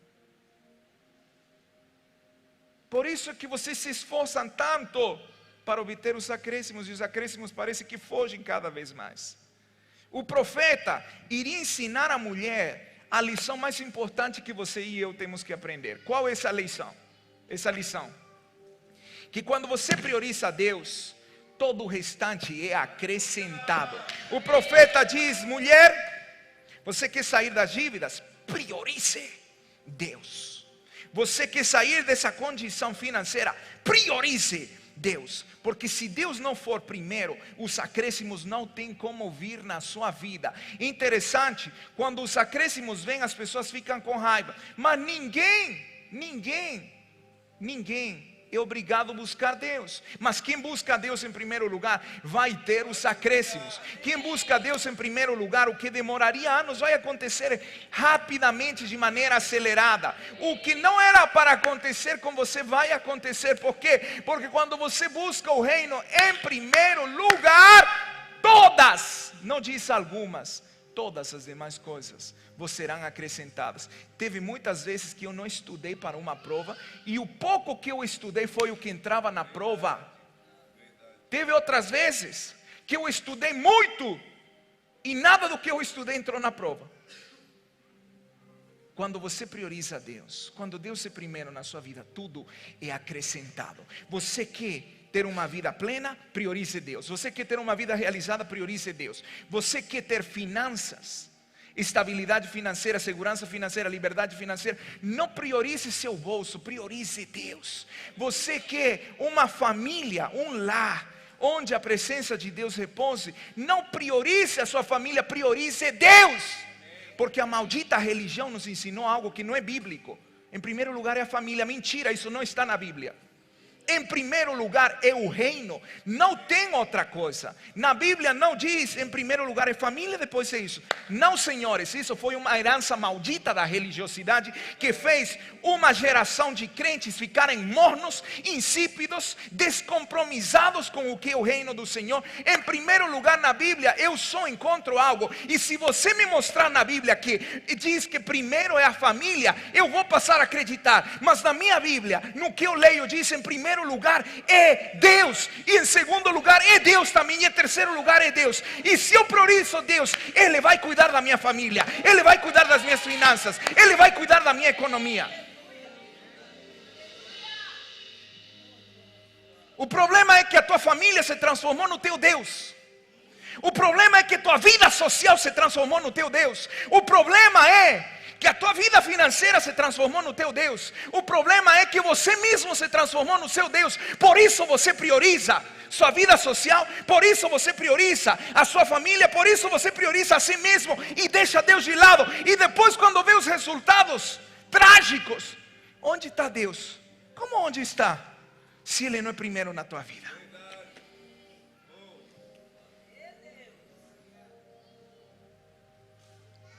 Speaker 1: Por isso é que vocês se esforçam tanto para obter os acréscimos. E os acréscimos parece que fogem cada vez mais. O profeta iria ensinar a mulher a lição mais importante que você e eu temos que aprender. Qual é essa lição? Essa lição: que quando você prioriza a Deus, todo o restante é acrescentado. O profeta diz: mulher, você quer sair das dívidas? Priorize Deus. Você quer sair dessa condição financeira? Priorize Deus. Porque se Deus não for primeiro, os acréscimos não tem como vir na sua vida. Interessante, quando os acréscimos vêm, as pessoas ficam com raiva. Mas ninguém é obrigado a buscar Deus. Mas quem busca a Deus em primeiro lugar vai ter os acréscimos. Quem busca a Deus em primeiro lugar, o que demoraria anos vai acontecer rapidamente, de maneira acelerada. O que não era para acontecer com você vai acontecer. Por quê? Porque quando você busca o reino em primeiro lugar, todas, não diz algumas, todas as demais coisas vos serão acrescentadas. Teve muitas vezes que eu não estudei para uma prova, e o pouco que eu estudei foi o que entrava na prova. Teve outras vezes que eu estudei muito e nada do que eu estudei entrou na prova. Quando você prioriza a Deus, quando Deus é primeiro na sua vida, tudo é acrescentado. Você quer ter uma vida plena? Priorize Deus. Você quer ter uma vida realizada? Priorize Deus. Você quer ter finanças, estabilidade financeira, segurança financeira, liberdade financeira? Não priorize seu bolso, priorize Deus. Você quer uma família, um lar, onde a presença de Deus repouse? Não priorize a sua família, priorize Deus. Porque a maldita religião nos ensinou algo que não é bíblico. Em primeiro lugar é a família. Mentira, isso não está na Bíblia. Em primeiro lugar é o reino, não tem outra coisa. Na Bíblia não diz em primeiro lugar é família, depois é isso. Não, senhores, isso foi uma herança maldita da religiosidade, que fez uma geração de crentes ficarem mornos, insípidos, descompromissados com o que é o reino do Senhor. Em primeiro lugar na Bíblia eu só encontro algo, e se você me mostrar na Bíblia que diz que primeiro é a família, eu vou passar a acreditar. Mas na minha Bíblia, no que eu leio, diz em primeiro lugar é Deus, e em segundo lugar é Deus também, e em terceiro lugar é Deus. E se eu priorizo Deus, Ele vai cuidar da minha família, Ele vai cuidar das minhas finanças, Ele vai cuidar da minha economia. O problema é que a tua família se transformou no teu Deus. O problema é que tua vida social se transformou no teu Deus. O problema é que a tua vida financeira se transformou no teu Deus. O problema é que você mesmo se transformou no seu Deus. Por isso você prioriza sua vida social, por isso você prioriza a sua família, por isso você prioriza a si mesmo e deixa Deus de lado. E depois, quando vê os resultados trágicos, onde está Deus? Como onde está? Se Ele não é primeiro na tua vida.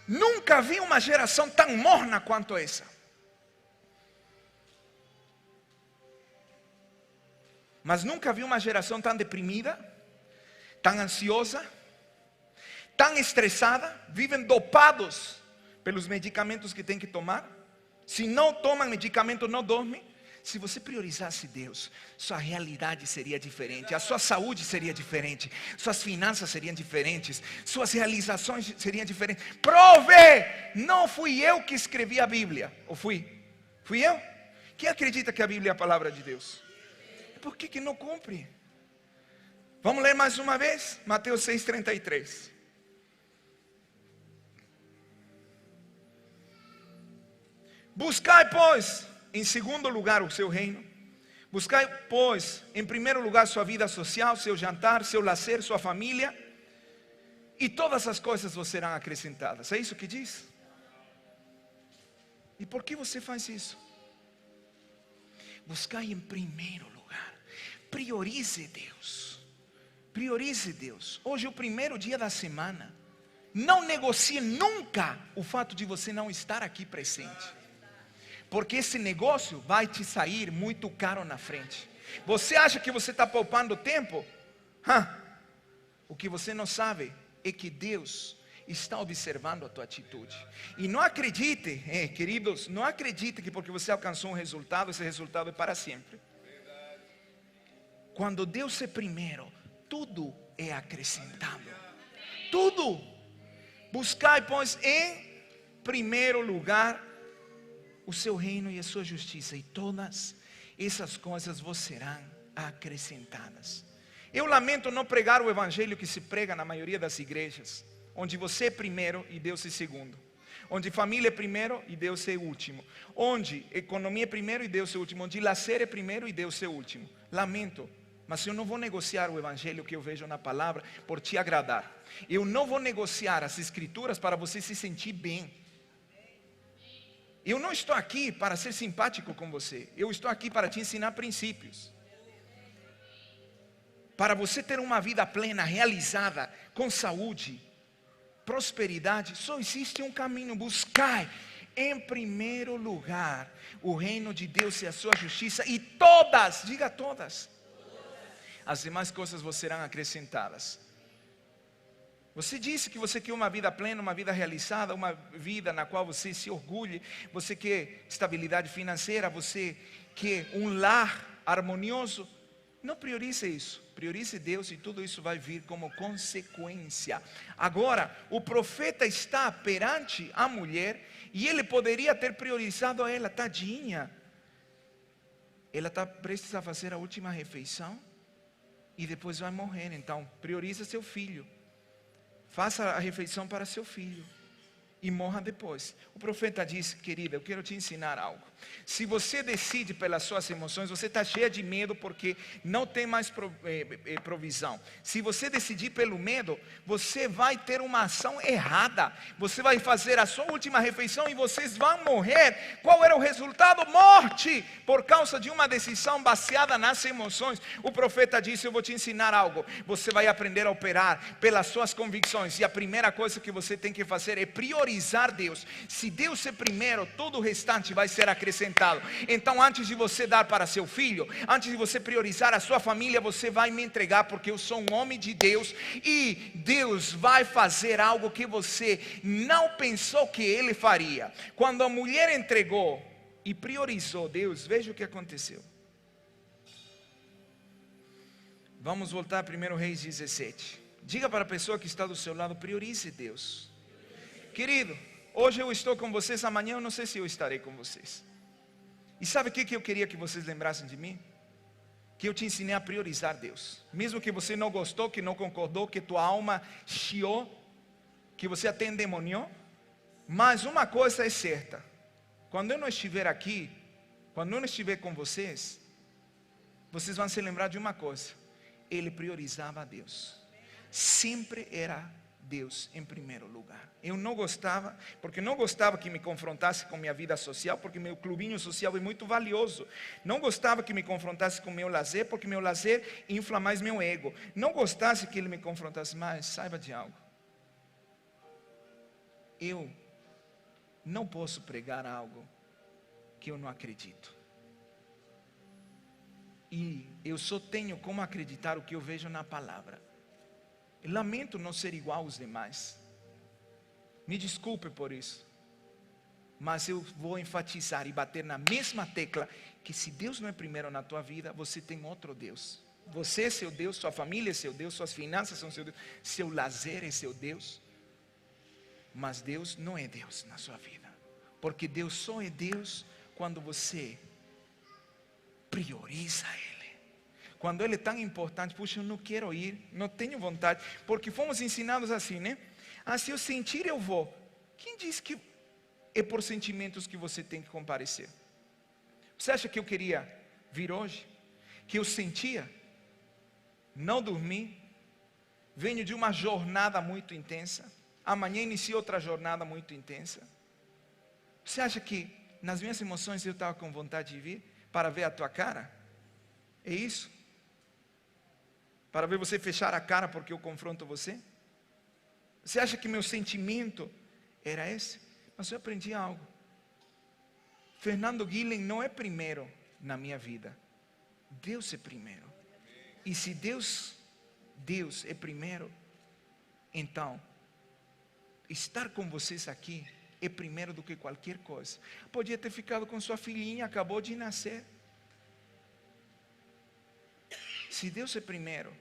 Speaker 1: Nunca vi uma geração tão morna quanto essa. Mas nunca vi uma geração tão deprimida, tão ansiosa, tão estressada. Vivem dopados pelos medicamentos que têm que tomar. Se não tomam medicamento, não dormem. Se você priorizasse Deus, sua realidade seria diferente, a sua saúde seria diferente, suas finanças seriam diferentes, suas realizações seriam diferentes. Prove! Não fui eu que escrevi a Bíblia. Ou fui? Fui eu? Quem acredita que a Bíblia é a palavra de Deus? Por que não cumpre? Vamos ler mais uma vez? Mateus 6,33. Buscai, pois, em segundo lugar o seu reino. Buscai, pois, em primeiro lugar sua vida social, seu jantar, seu lazer, sua família, e todas as coisas vos serão acrescentadas. É isso que diz? E por que você faz isso? Buscai em primeiro lugar. Priorize Deus. Priorize Deus. Hoje é o primeiro dia da semana. Não negocie nunca o fato de você não estar aqui presente. Porque esse negócio vai te sair muito caro na frente. Você acha que você está poupando tempo? O que você não sabe é que Deus está observando a tua atitude. E não acredite, queridos, não acredite que porque você alcançou um resultado, esse resultado é para sempre. Quando Deus é primeiro, tudo é acrescentado. Tudo. Buscai, pois, em primeiro lugar o seu reino e a sua justiça, e todas essas coisas vos serão acrescentadas. Eu lamento não pregar o evangelho que se prega na maioria das igrejas, onde você é primeiro e Deus é segundo, onde família é primeiro e Deus é último, onde economia é primeiro e Deus é último, onde lazer é primeiro e Deus é último. Lamento, mas eu não vou negociar o evangelho que eu vejo na palavra por te agradar. Eu não vou negociar as escrituras para você se sentir bem. Eu não estou aqui para ser simpático com você. Eu estou aqui para te ensinar princípios. Para você ter uma vida plena, realizada, com saúde, prosperidade, só existe um caminho: buscar em primeiro lugar o reino de Deus e a sua justiça, e todas, diga todas, as demais coisas vos serão acrescentadas. Você disse que você quer uma vida plena, uma vida realizada, uma vida na qual você se orgulhe, você quer estabilidade financeira, você quer um lar harmonioso. Não priorize isso, priorize Deus, e tudo isso vai vir como consequência. Agora, o profeta está perante a mulher, e ele poderia ter priorizado a ela. Tadinha, ela está prestes a fazer a última refeição e depois vai morrer. Então prioriza seu filho, faça a refeição para seu filho e morra depois. O profeta disse: querida, eu quero te ensinar algo. Se você decide pelas suas emoções, você está cheia de medo porque não tem mais provisão. Se você decidir pelo medo, você vai ter uma ação errada. Você vai fazer a sua última refeição e vocês vão morrer. Qual era o resultado? Morte, por causa de uma decisão baseada nas emoções. O profeta disse: eu vou te ensinar algo. Você vai aprender a operar pelas suas convicções, e a primeira coisa que você tem que fazer é priorizar Deus. Se Deus é primeiro, todo o restante vai ser acrescentado. Então, antes de você dar para seu filho, antes de você priorizar a sua família, você vai me entregar, porque eu sou um homem de Deus, e Deus vai fazer algo que você não pensou que Ele faria. Quando a mulher entregou e priorizou Deus, veja o que aconteceu. Vamos voltar a 1 Reis 17. Diga para a pessoa que está do seu lado: priorize Deus. Querido, hoje eu estou com vocês, amanhã eu não sei se eu estarei com vocês. E sabe o que eu queria que vocês lembrassem de mim? Que eu te ensinei a priorizar Deus. Mesmo que você não gostou, que não concordou, que tua alma chiou, que você até endemoniou. Mas uma coisa é certa: quando eu não estiver aqui, quando eu não estiver com vocês, vocês vão se lembrar de uma coisa: ele priorizava a Deus. Sempre era Deus em primeiro lugar. Eu não gostava, porque não gostava que me confrontasse com minha vida social, porque meu clubinho social é muito valioso. Não gostava que me confrontasse com meu lazer, porque meu lazer infla mais meu ego. Não gostasse que ele me confrontasse mais. Saiba de algo: eu não posso pregar algo que eu não acredito. E eu só tenho como acreditar o que eu vejo na palavra. Eu lamento não ser igual aos demais. Me desculpe por isso. Mas eu vou enfatizar e bater na mesma tecla: que se Deus não é primeiro na tua vida, você tem outro Deus. Você é seu Deus, sua família é seu Deus, suas finanças são seu Deus, seu lazer é seu Deus. Mas Deus não é Deus na sua vida. Porque Deus só é Deus quando você prioriza Ele. Quando Ele é tão importante: puxa, eu não quero ir, não tenho vontade, porque fomos ensinados assim, né? Ah, se eu sentir, eu vou. Quem disse que é por sentimentos que você tem que comparecer? Você acha que eu queria vir hoje? Que eu sentia? Não dormi, venho de uma jornada muito intensa, amanhã inicio outra jornada muito intensa. Você acha que nas minhas emoções eu estava com vontade de vir para ver a tua cara? É isso? Para ver você fechar a cara porque eu confronto você? Você acha que meu sentimento era esse? Mas eu aprendi algo: Fernando Guilhem não é primeiro na minha vida, Deus é primeiro. E se Deus é primeiro, então estar com vocês aqui é primeiro do que qualquer coisa. Podia ter ficado com sua filhinha, acabou de nascer. Se Deus é primeiro,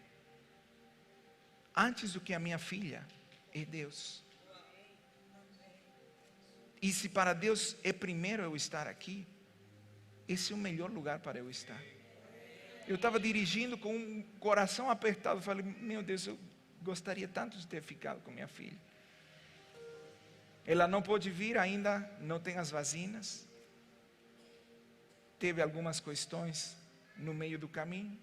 Speaker 1: antes do que a minha filha, é Deus. E se para Deus é primeiro eu estar aqui, esse é o melhor lugar para eu estar. Eu estava dirigindo com um coração apertado, falei: meu Deus, eu gostaria tanto de ter ficado com minha filha. Ela não pôde vir ainda, não tem as vacinas, teve algumas questões no meio do caminho.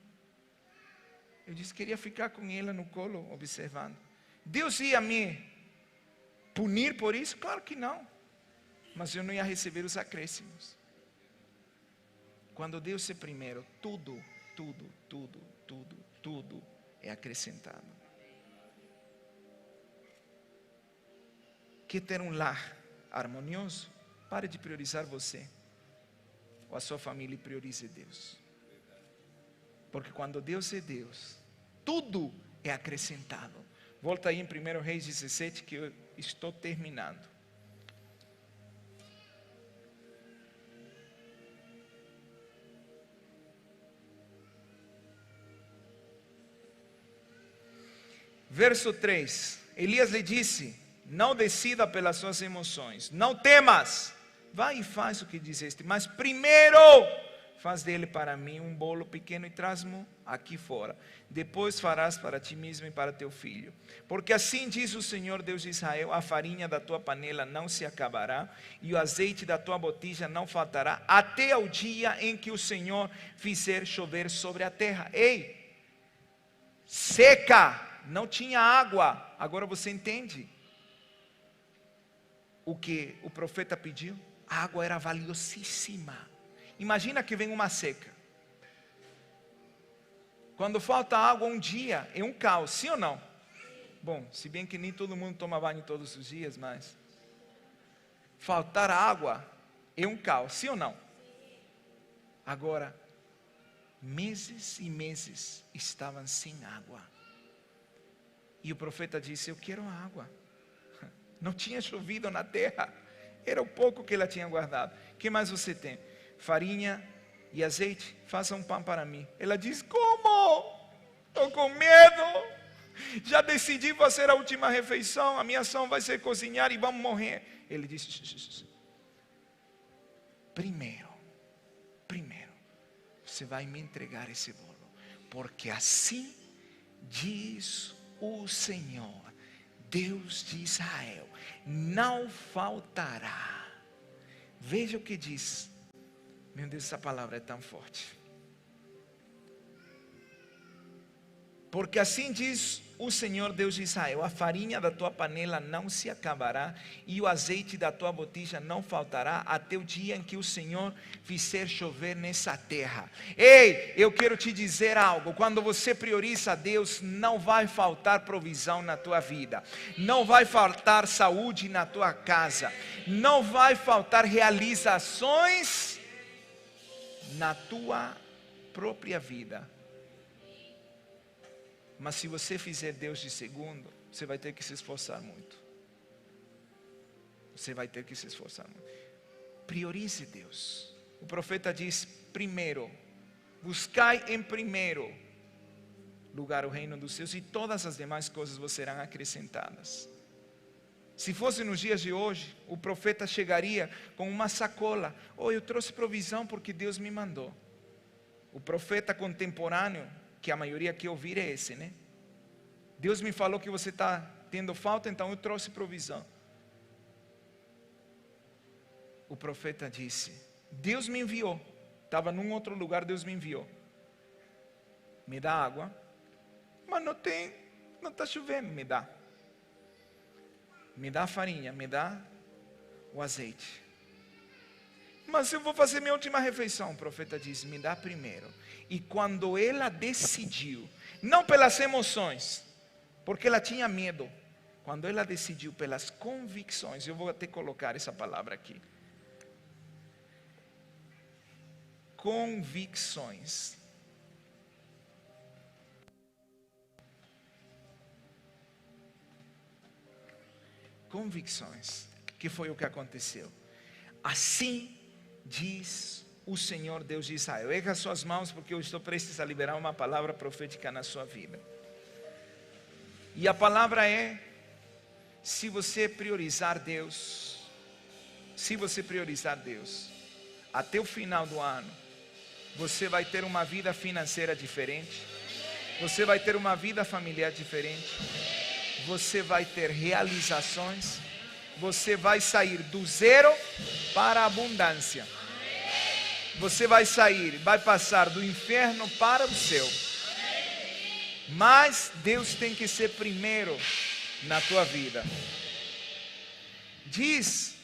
Speaker 1: Eu disse: queria ficar com ela no colo, observando. Deus ia me punir por isso? Claro que não. mas eu não ia receber os acréscimos. Quando Deus é primeiro, tudo é acrescentado. Quer ter um lar harmonioso? Pare de priorizar você ou a sua família e priorize Deus. Porque quando Deus é Deus, tudo é acrescentado. Volta aí em 1 Reis 17 que eu estou terminando. Verso 3, Elias lhe disse: não decida pelas suas emoções, não temas, vai e faz o que disseste, mas primeiro faz dele para mim um bolo pequeno e traz-mo aqui fora, depois farás para ti mesmo e para teu filho, porque assim diz o Senhor Deus de Israel: a farinha da tua panela não se acabará, e o azeite da tua botija não faltará, até o dia em que o Senhor fizer chover sobre a terra. Ei, seca, não tinha água. Agora você entende o que o profeta pediu? A água era valiosíssima. Imagina que vem uma seca. Quando falta água um dia, é um caos, sim ou não? Bom, se bem que nem todo mundo toma banho todos os dias, mas faltar água é um caos, sim ou não? Agora, meses e meses estavam sem água. E o profeta disse: eu quero água. Não tinha chovido na terra, era o pouco que ela tinha guardado. O que mais você tem? Farinha e azeite, faça um pão para mim. Ela diz: como? Estou com medo, já decidi fazer a última refeição, a minha ação vai ser cozinhar e vamos morrer. Ele disse: primeiro, você vai me entregar esse bolo, porque assim diz o Senhor, Deus de Israel: não faltará. Veja o que diz. Meu Deus, essa palavra é tão forte. Porque assim diz o Senhor Deus de Israel: a farinha da tua panela não se acabará, e o azeite da tua botija não faltará, até o dia em que o Senhor fizer chover nessa terra. Ei, eu quero te dizer algo: quando você prioriza a Deus, não vai faltar provisão na tua vida, não vai faltar saúde na tua casa, não vai faltar realizações na tua própria vida. Mas se você fizer Deus de segundo, você vai ter que se esforçar muito. Você vai ter que se esforçar muito. Priorize Deus. O profeta diz: primeiro, buscai em primeiro lugar o reino dos céus, e todas as demais coisas vos serão acrescentadas. Se fosse nos dias de hoje, o profeta chegaria com uma sacola: oh, eu trouxe provisão porque Deus me mandou. O profeta contemporâneo, que a maioria quer ouvir, é esse, né? Deus me falou que você está tendo falta, então eu trouxe provisão. O profeta disse: Deus me enviou. Estava num outro lugar, Deus me enviou. Me dá água, mas não está chovendo, me dá. Me dá a farinha, me dá o azeite. Mas eu vou fazer minha última refeição. O profeta disse: me dá primeiro. E quando ela decidiu, não pelas emoções, porque ela tinha medo, quando ela decidiu pelas convicções, eu vou até colocar essa palavra aqui. Convicções. Convicções. Que foi o que aconteceu? Assim diz o Senhor Deus de Israel. Erga suas mãos, porque eu estou prestes a liberar uma palavra profética na sua vida. E a palavra é: se você priorizar Deus, até o final do ano, você vai ter uma vida financeira diferente, você vai ter uma vida familiar diferente, você vai ter realizações, você vai sair do zero para a abundância. Você vai passar do inferno para o céu. Mas Deus tem que ser primeiro na tua vida. Diz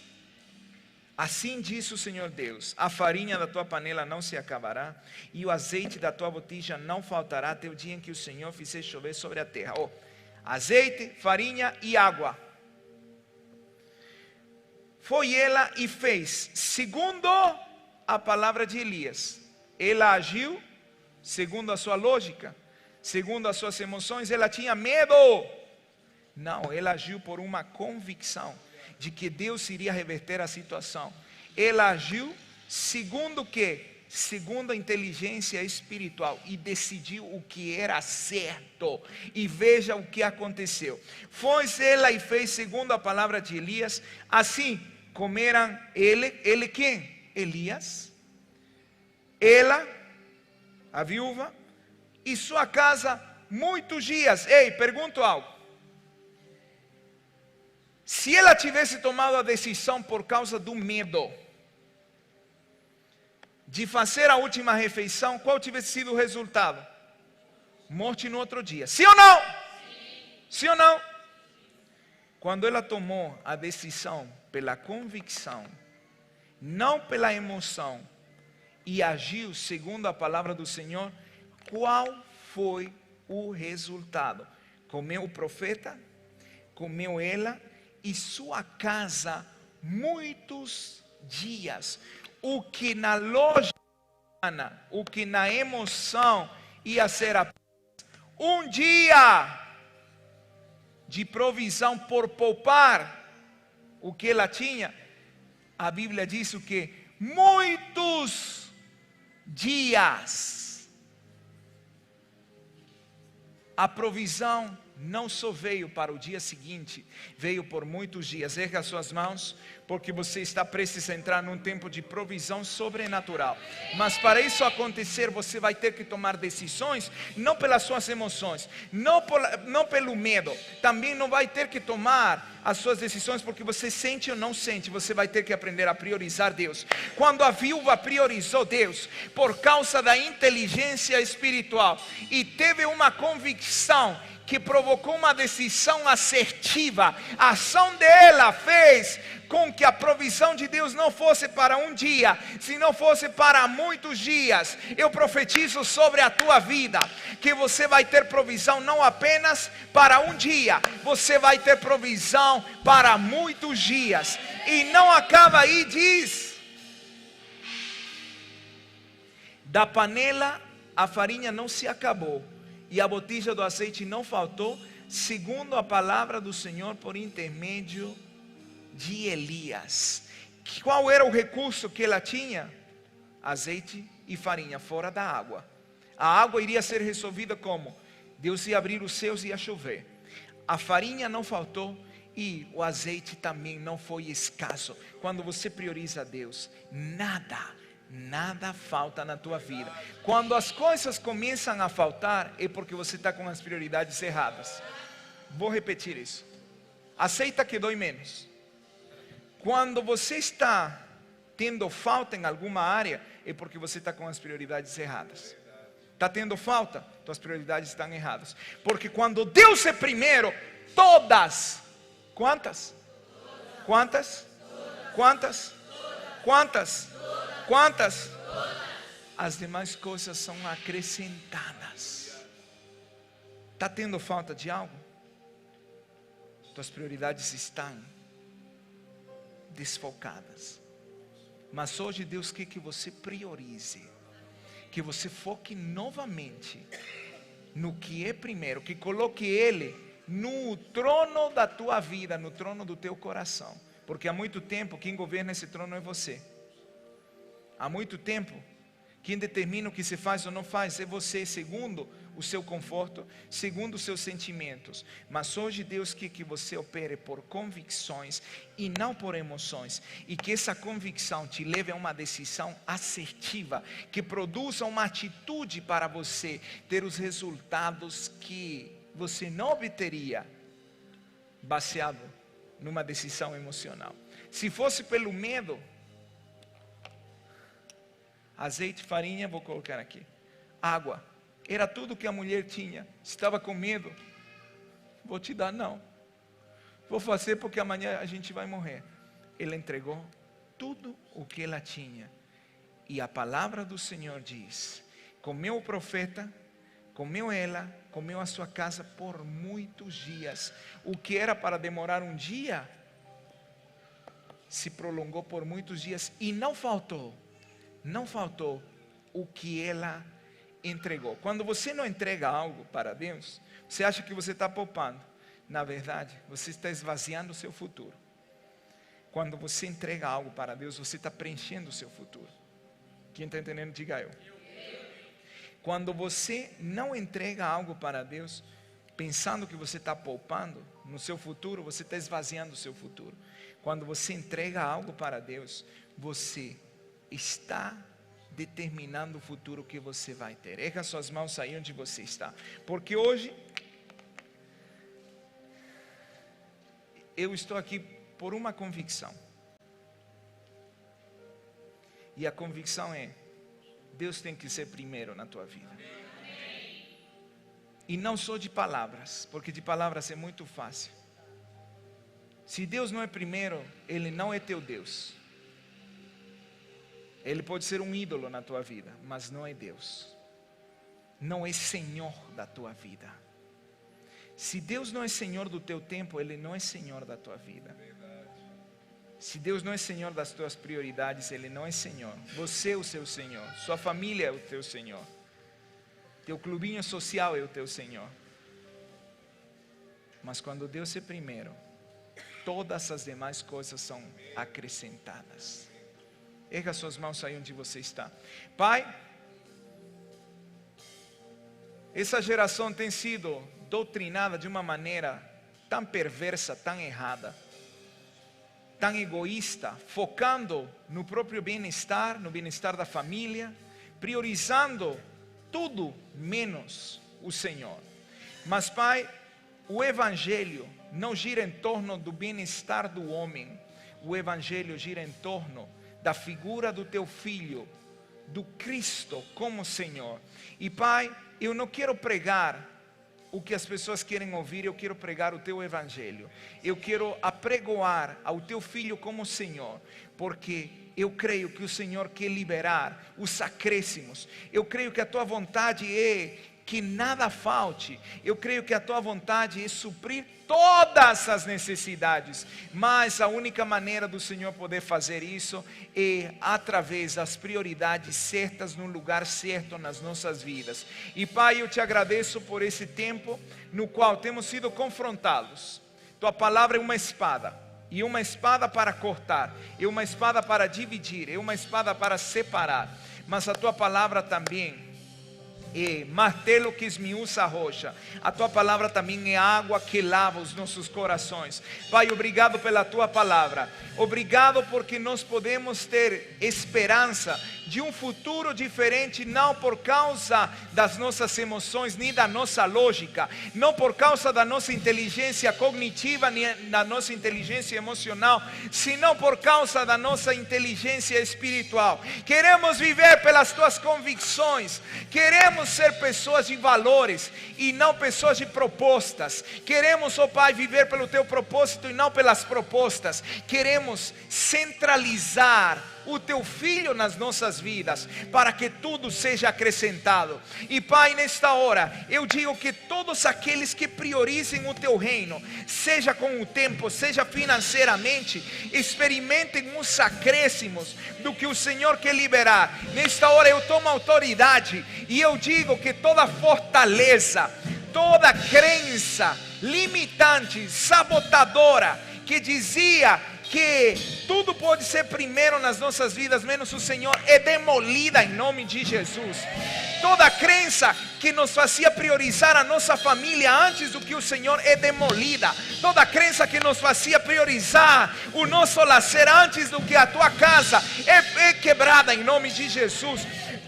Speaker 1: Assim diz o Senhor Deus: a farinha da tua panela não se acabará, e o azeite da tua botija não faltará até o dia em que o Senhor fizer chover sobre a terra. Azeite, farinha e água. Foi ela e fez segundo a palavra de Elias. Ela agiu segundo a sua lógica, segundo as suas emoções. Ela tinha medo. Não, ela agiu por uma convicção de que Deus iria reverter a situação. Ela agiu segundo o quê? Segundo a inteligência espiritual, e decidiu o que era certo. E veja o que aconteceu. Foi ela e fez segundo a palavra de Elias. Assim comeram ele quem? Elias, ela, a viúva, e sua casa muitos dias. Ei, pergunto algo. Se ela tivesse tomado a decisão por causa do medo de fazer a última refeição, qual tivesse sido o resultado? Morte no outro dia. Sim ou não? Sim ou não? Quando ela tomou a decisão pela convicção, não pela emoção, e agiu segundo a palavra do Senhor, qual foi o resultado? Comeu o profeta, comeu ela e sua casa muitos dias. O que na lógica humana, o que na emoção ia ser apenas um dia de provisão por poupar o que ela tinha, a Bíblia diz o que? Muitos dias. A provisão não só veio para o dia seguinte, veio por muitos dias. Erga as suas mãos, porque você está prestes a entrar num tempo de provisão sobrenatural. Mas para isso acontecer, você vai ter que tomar decisões, não pelas suas emoções, não pelo medo. Também não vai ter que tomar as suas decisões porque você sente ou não sente. Você vai ter que aprender a priorizar Deus. Quando a viúva priorizou Deus, por causa da inteligência espiritual, e teve uma convicção que provocou uma decisão assertiva, a ação dela fez com que a provisão de Deus não fosse para um dia, se não fosse para muitos dias. Eu profetizo sobre a tua vida, que você vai ter provisão não apenas para um dia, você vai ter provisão para muitos dias. E não acaba aí, diz: da panela a farinha não se acabou, e a botija do azeite não faltou, segundo a palavra do Senhor por intermédio de Elias. Qual era o recurso que ela tinha? Azeite e farinha, fora da água. A água iria ser resolvida como? Deus ia abrir os céus e ia chover. A farinha não faltou e o azeite também não foi escasso. Quando você prioriza Deus, nada falta na tua vida. Quando as coisas começam a faltar, é porque você está com as prioridades erradas. Vou repetir isso. Aceita que dói menos. Quando você está tendo falta em alguma área, é porque você está com as prioridades erradas. Está tendo falta? Tuas prioridades estão erradas. Porque quando Deus é primeiro, todas, quantas? Quantas? Quantas? Quantas? Quantas? As demais coisas são acrescentadas. Está tendo falta de algo? Tuas prioridades estão desfocadas. Mas hoje Deus quer que você priorize, que você foque novamente no que é primeiro, que coloque Ele no trono da tua vida, no trono do teu coração. Porque há muito tempo quem governa esse trono é você. Há muito tempo quem determina o que se faz ou não faz é você, segundo o seu conforto, segundo os seus sentimentos. Mas hoje Deus quer que você opere por convicções e não por emoções, e que essa convicção te leve a uma decisão assertiva, que produza uma atitude para você ter os resultados que você não obteria baseado numa decisão emocional. Se fosse pelo medo, azeite, farinha, vou colocar aqui, água, era tudo que a mulher tinha. Estava com medo, vou te dar, não, vou fazer porque amanhã a gente vai morrer. Ele entregou tudo o que ela tinha. E a palavra do Senhor diz: comeu o profeta, comeu ela, comeu a sua casa por muitos dias. O que era para demorar um dia, se prolongou por muitos dias. E não faltou o que ela entregou. Quando você não entrega algo para Deus, você acha que você está poupando. Na verdade, você está esvaziando o seu futuro. Quando você entrega algo para Deus, você está preenchendo o seu futuro. Quem está entendendo, diga eu. Quando você não entrega algo para Deus, pensando que você está poupando no seu futuro, você está esvaziando o seu futuro. Quando você entrega algo para Deus, você está determinando o futuro que você vai ter. Erga suas mãos aí onde você está. Porque hoje, eu estou aqui por uma convicção. E a convicção é: Deus tem que ser primeiro na tua vida. E não só de palavras, porque de palavras é muito fácil. Se Deus não é primeiro, Ele não é teu Deus. Ele pode ser um ídolo na tua vida, mas não é Deus. Não é Senhor da tua vida. Se Deus não é Senhor do teu tempo, Ele não é Senhor da tua vida. Se Deus não é Senhor das tuas prioridades, Ele não é Senhor. Você é o seu Senhor. Sua família é o teu Senhor. Teu clubinho social é o teu Senhor. Mas quando Deus é primeiro, todas as demais coisas são acrescentadas. Erga suas mãos aí onde você está. Pai, essa geração tem sido doutrinada de uma maneira tão perversa, tão errada, tão egoísta, focando no próprio bem-estar, no bem-estar da família, priorizando tudo menos o Senhor. Mas, Pai, o Evangelho não gira em torno do bem-estar do homem. O Evangelho gira em torno da figura do teu Filho, do Cristo como Senhor. E, Pai, eu não quero pregar o que as pessoas querem ouvir, eu quero pregar o teu Evangelho. Eu quero apregoar ao teu Filho como Senhor, porque eu creio que o Senhor quer liberar os acréscimos. Eu creio que a tua vontade é que nada falte. Eu creio que a tua vontade é suprir todas as necessidades. Mas a única maneira do Senhor poder fazer isso é através das prioridades certas, no lugar certo nas nossas vidas. E Pai, eu te agradeço por esse tempo no qual temos sido confrontados. Tua palavra é uma espada. E uma espada para cortar, e uma espada para dividir, e uma espada para separar. Mas a tua palavra também é martelo que esmiuça a rocha. A tua palavra também é água que lava os nossos corações. Pai, obrigado pela tua palavra. Obrigado porque nós podemos ter esperança de um futuro diferente, não por causa das nossas emoções, nem da nossa lógica, não por causa da nossa inteligência cognitiva, nem da nossa inteligência emocional, senão por causa da nossa inteligência espiritual. Queremos viver pelas tuas convicções, queremos ser pessoas de valores e não pessoas de propostas. Queremos, ó Pai, viver pelo teu propósito e não pelas propostas. Queremos centralizar o teu Filho nas nossas vidas, para que tudo seja acrescentado. E Pai, nesta hora, eu digo que todos aqueles que priorizem o teu reino, seja com o tempo, seja financeiramente, experimentem os acréscimos do que o Senhor quer liberar. Nesta hora eu tomo autoridade e eu digo que toda fortaleza, toda crença limitante, sabotadora, que dizia que tudo pode ser primeiro nas nossas vidas, menos o Senhor, é demolida em nome de Jesus. Toda crença que nos fazia priorizar a nossa família antes do que o Senhor é demolida. Toda crença que nos fazia priorizar o nosso lazer antes do que a tua casa é quebrada em nome de Jesus.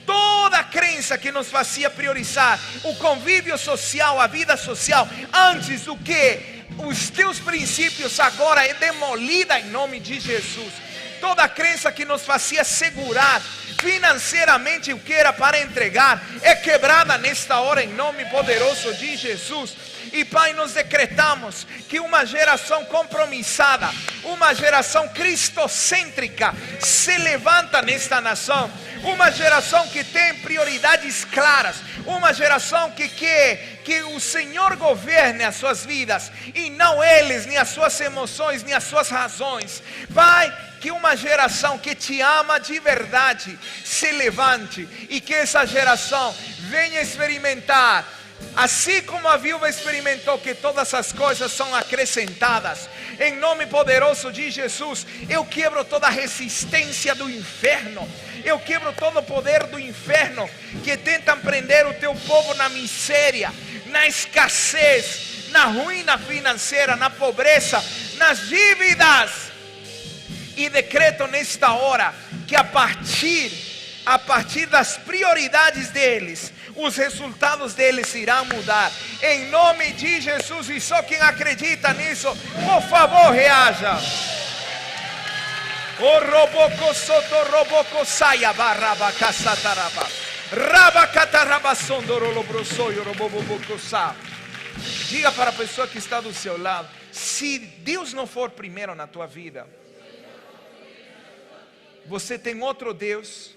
Speaker 1: Toda crença que nos fazia priorizar o convívio social, a vida social, antes do que os teus princípios, agora é demolida em nome de Jesus. Toda crença que nos fazia segurar financeiramente o que era para entregar é quebrada nesta hora em nome poderoso de Jesus. E Pai, nós decretamos que uma geração compromissada, uma geração cristocêntrica se levanta nesta nação. Uma geração que tem prioridades claras. Uma geração que quer que o Senhor governe as suas vidas e não eles, nem as suas emoções, nem as suas razões. Pai, que uma geração que te ama de verdade se levante e que essa geração venha experimentar, assim como a viúva experimentou, que todas as coisas são acrescentadas. Em nome poderoso de Jesus, eu quebro toda a resistência do inferno. Eu quebro todo o poder do inferno que tentam prender o teu povo na miséria, na escassez, na ruína financeira, na pobreza, nas dívidas. E decreto nesta hora que a partir das prioridades deles, os resultados deles irão mudar. Em nome de Jesus. E só quem acredita nisso, por favor, reaja. O roboco soto roboco saia barraba casataraba. Rabacataraba sondorolo brosoio roboboco sa. Diga para a pessoa que está do seu lado: se Deus não for primeiro na tua vida, você tem outro Deus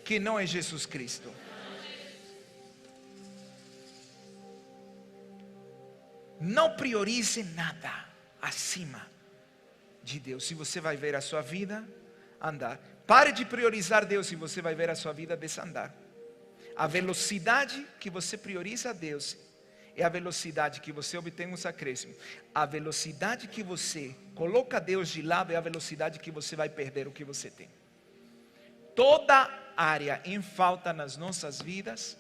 Speaker 1: que não é Jesus Cristo. Não priorize nada acima de Deus. Se você vai ver a sua vida andar, pare de priorizar Deus e você vai ver a sua vida desandar. A velocidade que você prioriza a Deus é a velocidade que você obtém os acréscimos. A velocidade que você coloca Deus de lado é a velocidade que você vai perder o que você tem. Toda área em falta nas nossas vidas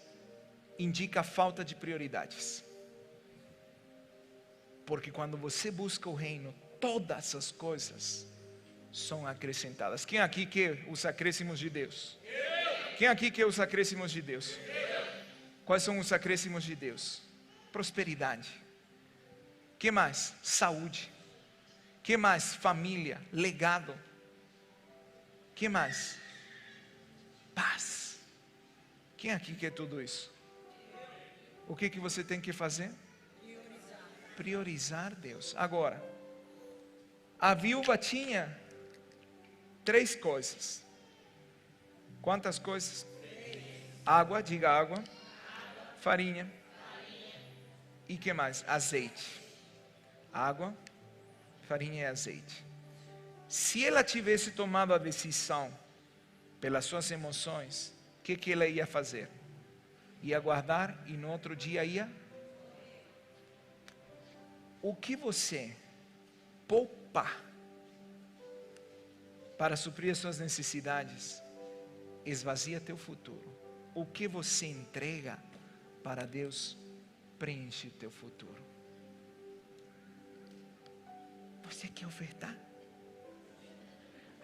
Speaker 1: indica falta de prioridades. Porque quando você busca o reino, todas as coisas são acrescentadas. Quem aqui quer os acréscimos de Deus? Quem aqui quer os acréscimos de Deus? Quais são os acréscimos de Deus? Prosperidade. Que mais? Saúde. Que mais? Família, legado. Que mais? Paz. Quem aqui quer tudo isso? O que você tem que fazer? Priorizar Deus. Agora, a viúva tinha 3 coisas. Quantas coisas? Água, diga água. Farinha. E que mais? Azeite. Água, farinha e azeite. Se ela tivesse tomado a decisão pelas suas emoções, o que ela ia fazer? Ia guardar e no outro dia ia? O que você poupar para suprir as suas necessidades esvazia teu futuro. O que você entrega para Deus preenche teu futuro. Você quer ofertar?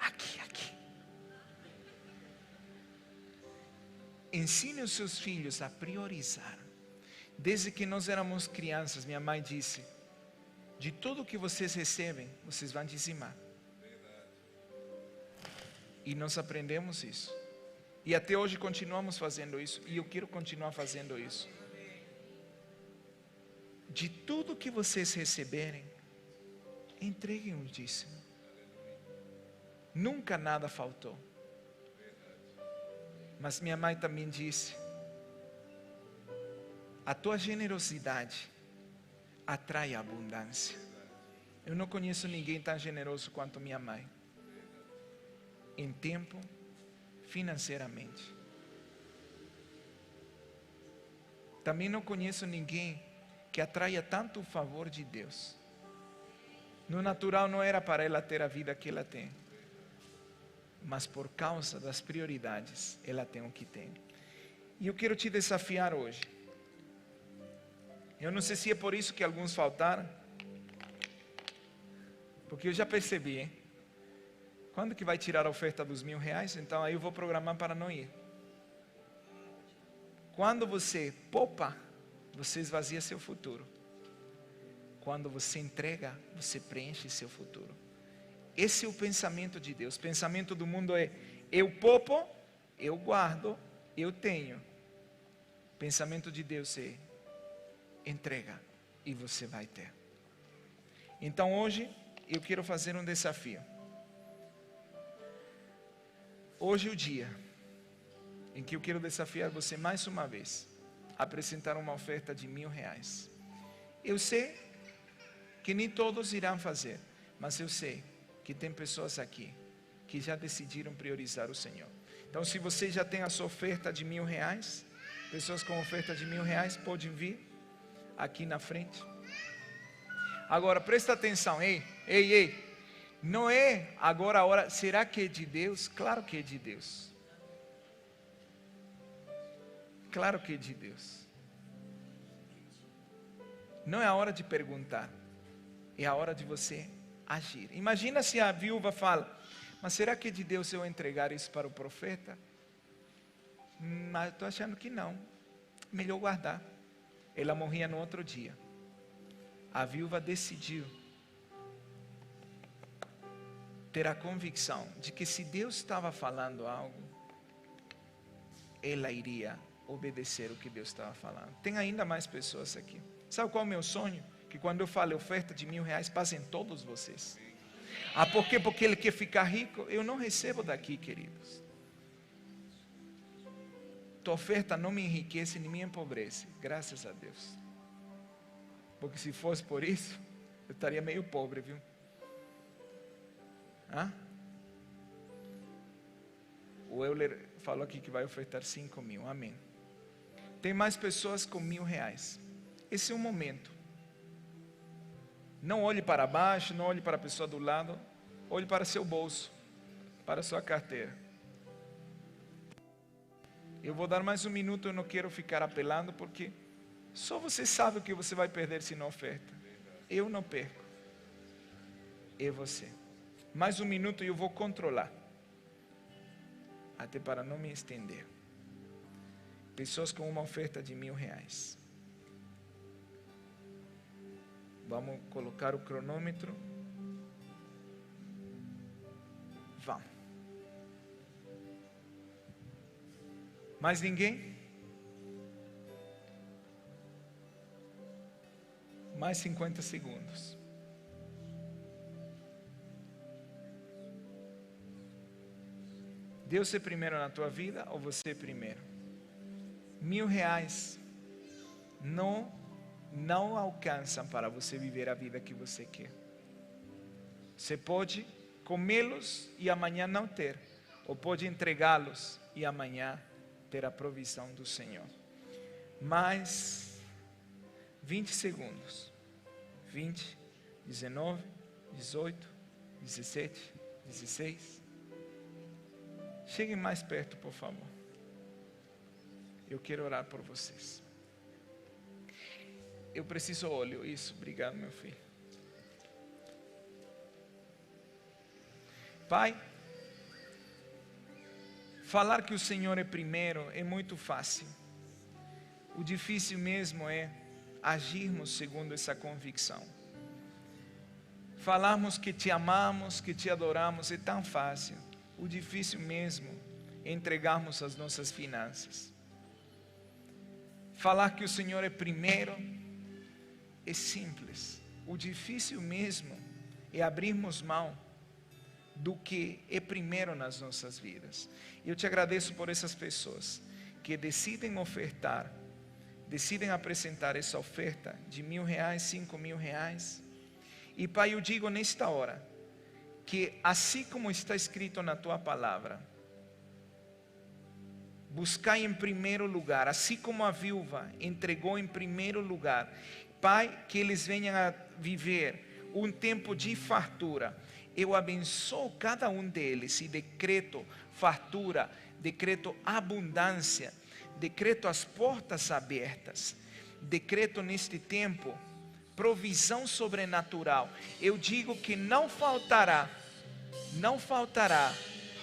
Speaker 1: Aqui. Ensine os seus filhos a priorizar. Desde que nós éramos crianças, minha mãe disse: de tudo que vocês recebem, vocês vão dizimar. E nós aprendemos isso. E até hoje continuamos fazendo isso. E eu quero continuar fazendo isso. De tudo que vocês receberem, entreguem o dízimo. Nunca nada faltou. Mas minha mãe também disse: a tua generosidade atrai a abundância. Eu não conheço ninguém tão generoso quanto minha mãe. Em tempo, financeiramente. Também não conheço ninguém que atraia tanto o favor de Deus. No natural não era para ela ter a vida que ela tem. Mas por causa das prioridades, ela tem o que tem. E eu quero te desafiar hoje. Eu não sei se é por isso que alguns faltaram. Porque eu já percebi, hein? Quando que vai tirar a oferta dos R$1.000? Então aí eu vou programar para não ir. Quando você poupa, você esvazia seu futuro. Quando você entrega, você preenche seu futuro. Esse é o pensamento de Deus. O pensamento do mundo é: eu poupo, eu guardo, eu tenho. O pensamento de Deus é: entrega e você vai ter. Então hoje eu quero fazer um desafio. Hoje é o dia em que eu quero desafiar você mais uma vez a apresentar uma oferta de R$1.000. Eu sei que nem todos irão fazer, mas eu sei que tem pessoas aqui que já decidiram priorizar o Senhor. Então, se você já tem a sua oferta de R$1.000, pessoas com oferta de R$1.000 podem vir aqui na frente. Agora, presta atenção, ei, não é agora a hora, será que é de Deus? Claro que é de Deus. Claro que é de Deus. Não é a hora de perguntar, é a hora de você agir. Imagina se a viúva fala, mas será que é de Deus eu entregar isso para o profeta? Mas estou achando que não, melhor guardar. Ela morria no outro dia. A viúva decidiu ter a convicção de que se Deus estava falando algo, ela iria obedecer o que Deus estava falando. Tem ainda mais pessoas aqui. Sabe qual é o meu sonho? Que quando eu falo oferta de R$1.000, passem todos vocês. Ah, por quê? Porque ele quer ficar rico? Eu não recebo daqui, queridos. Tua oferta não me enriquece nem me empobrece, graças a Deus. Porque se fosse por isso, eu estaria meio pobre, viu? O Euler falou aqui que vai ofertar 5.000, amém. Tem mais pessoas com R$1.000. Esse é o momento. Não olhe para baixo, não olhe para a pessoa do lado, olhe para seu bolso, para sua carteira. Eu vou dar mais um minuto, eu não quero ficar apelando, porque só você sabe o que você vai perder se não oferta. Eu não perco, é você. Mais um minuto e eu vou controlar, até para não me estender. Pessoas com uma oferta de R$1.000. Vamos colocar o cronômetro. Vamos. Mais ninguém? Mais 50 segundos. Deus é primeiro na tua vida ou você é primeiro? R$1.000 não alcançam para você viver a vida que você quer. Você pode comê-los e amanhã não ter, ou pode entregá-los e amanhã ter a provisão do Senhor. Mais 20 segundos. 20, 19, 18, 17, 16. Cheguem mais perto, por favor. Eu quero orar por vocês. Eu preciso óleo, isso, obrigado meu filho. Pai, falar que o Senhor é primeiro é muito fácil. O difícil mesmo é agirmos segundo essa convicção. Falarmos que te amamos, que te adoramos é tão fácil. O difícil mesmo é entregarmos as nossas finanças. Falar que o Senhor é primeiro é simples. O difícil mesmo é abrirmos mão do que é primeiro nas nossas vidas. Eu te agradeço por essas pessoas que decidem ofertar, decidem apresentar essa oferta de R$1.000, R$5.000. E Pai, eu digo nesta hora, que assim como está escrito na Tua Palavra, buscai em primeiro lugar, assim como a viúva entregou em primeiro lugar, Pai, que eles venham a viver um tempo de fartura. Eu abençoo cada um deles e decreto fartura, decreto abundância, decreto as portas abertas, decreto neste tempo provisão sobrenatural. Eu digo que não faltará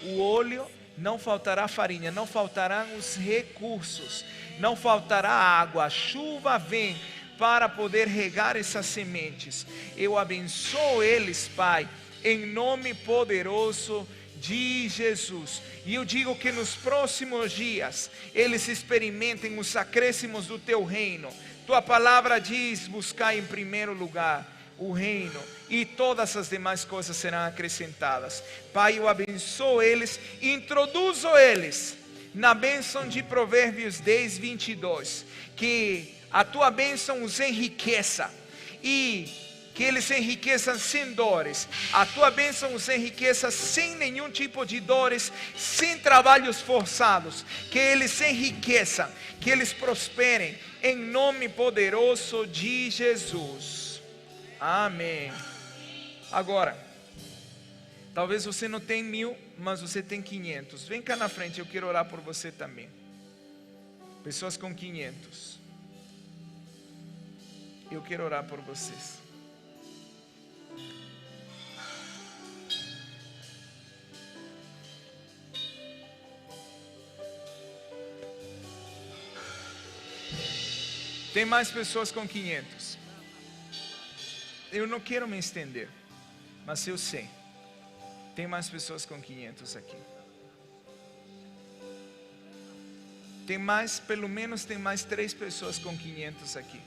Speaker 1: o óleo, não faltará a farinha, não faltarão os recursos, não faltará a água, a chuva vem para poder regar essas sementes. Eu abençoo eles, Pai, em nome poderoso de Jesus. E eu digo que nos próximos dias eles experimentem os acréscimos do Teu reino, Tua palavra diz: buscar em primeiro lugar o reino, e todas as demais coisas serão acrescentadas. Pai, eu abençoo eles, introduzo eles na bênção de Provérbios 10, 22. Que a tua bênção os enriqueça, e que eles se enriqueçam sem dores. A tua bênção os enriqueça sem nenhum tipo de dores, sem trabalhos forçados. Que eles se enriqueçam, que eles prosperem, em nome poderoso de Jesus. Amém. Agora, talvez você não tenha 1000, mas você tem 500. Vem cá na frente, eu quero orar por você também. Pessoas com 500. Eu quero orar por vocês. Tem mais pessoas com 500. Eu não quero me estender, mas eu sei. Tem mais pessoas com 500 aqui. Tem mais, pelo menos tem mais 3 pessoas com 500 aqui.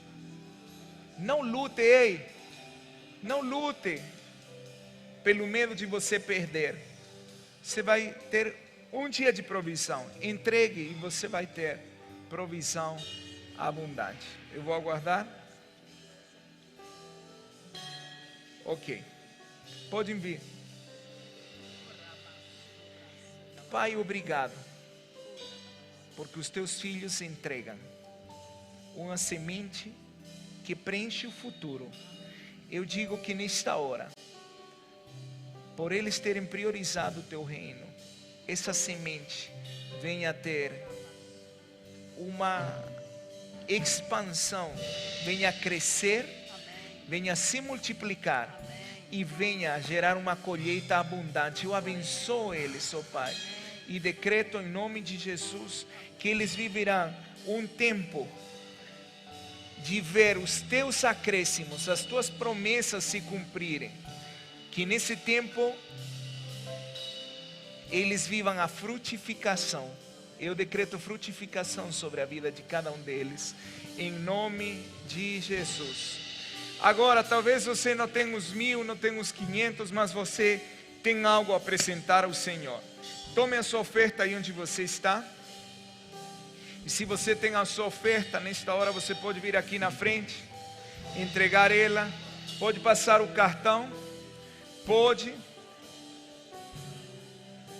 Speaker 1: Não lute, ei. Não lute pelo medo de você perder. Você vai ter um dia de provisão. Entregue e você vai ter provisão abundante. Eu vou aguardar. Ok. Podem vir. Pai, obrigado, porque os teus filhos entregam uma semente que preenche o futuro. Eu digo que nesta hora, por eles terem priorizado o teu reino, essa semente venha a ter uma expansão, venha a crescer, venha a se multiplicar e venha a gerar uma colheita abundante. Eu abençoo eles, ó Pai, e decreto em nome de Jesus que eles viverão um tempo de ver os teus acréscimos, as tuas promessas se cumprirem. Que nesse tempo eles vivam a frutificação. Eu decreto frutificação sobre a vida de cada um deles, em nome de Jesus. Agora, talvez você não tenha os 1000, não tenha os 500, mas você tem algo a apresentar ao Senhor. Tome a sua oferta aí onde você está. E se você tem a sua oferta, nesta hora você pode vir aqui na frente, entregar ela. Pode passar o cartão, pode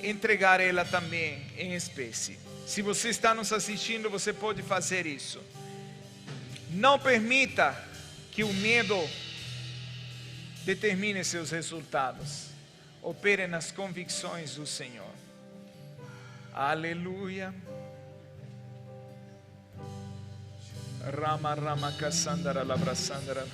Speaker 1: entregar ela também em espécie. Se você está nos assistindo, você pode fazer isso. Não permita que o medo determine seus resultados. Opere nas convicções do Senhor. Aleluia. Rama Rama Cassandra Labra Sandra.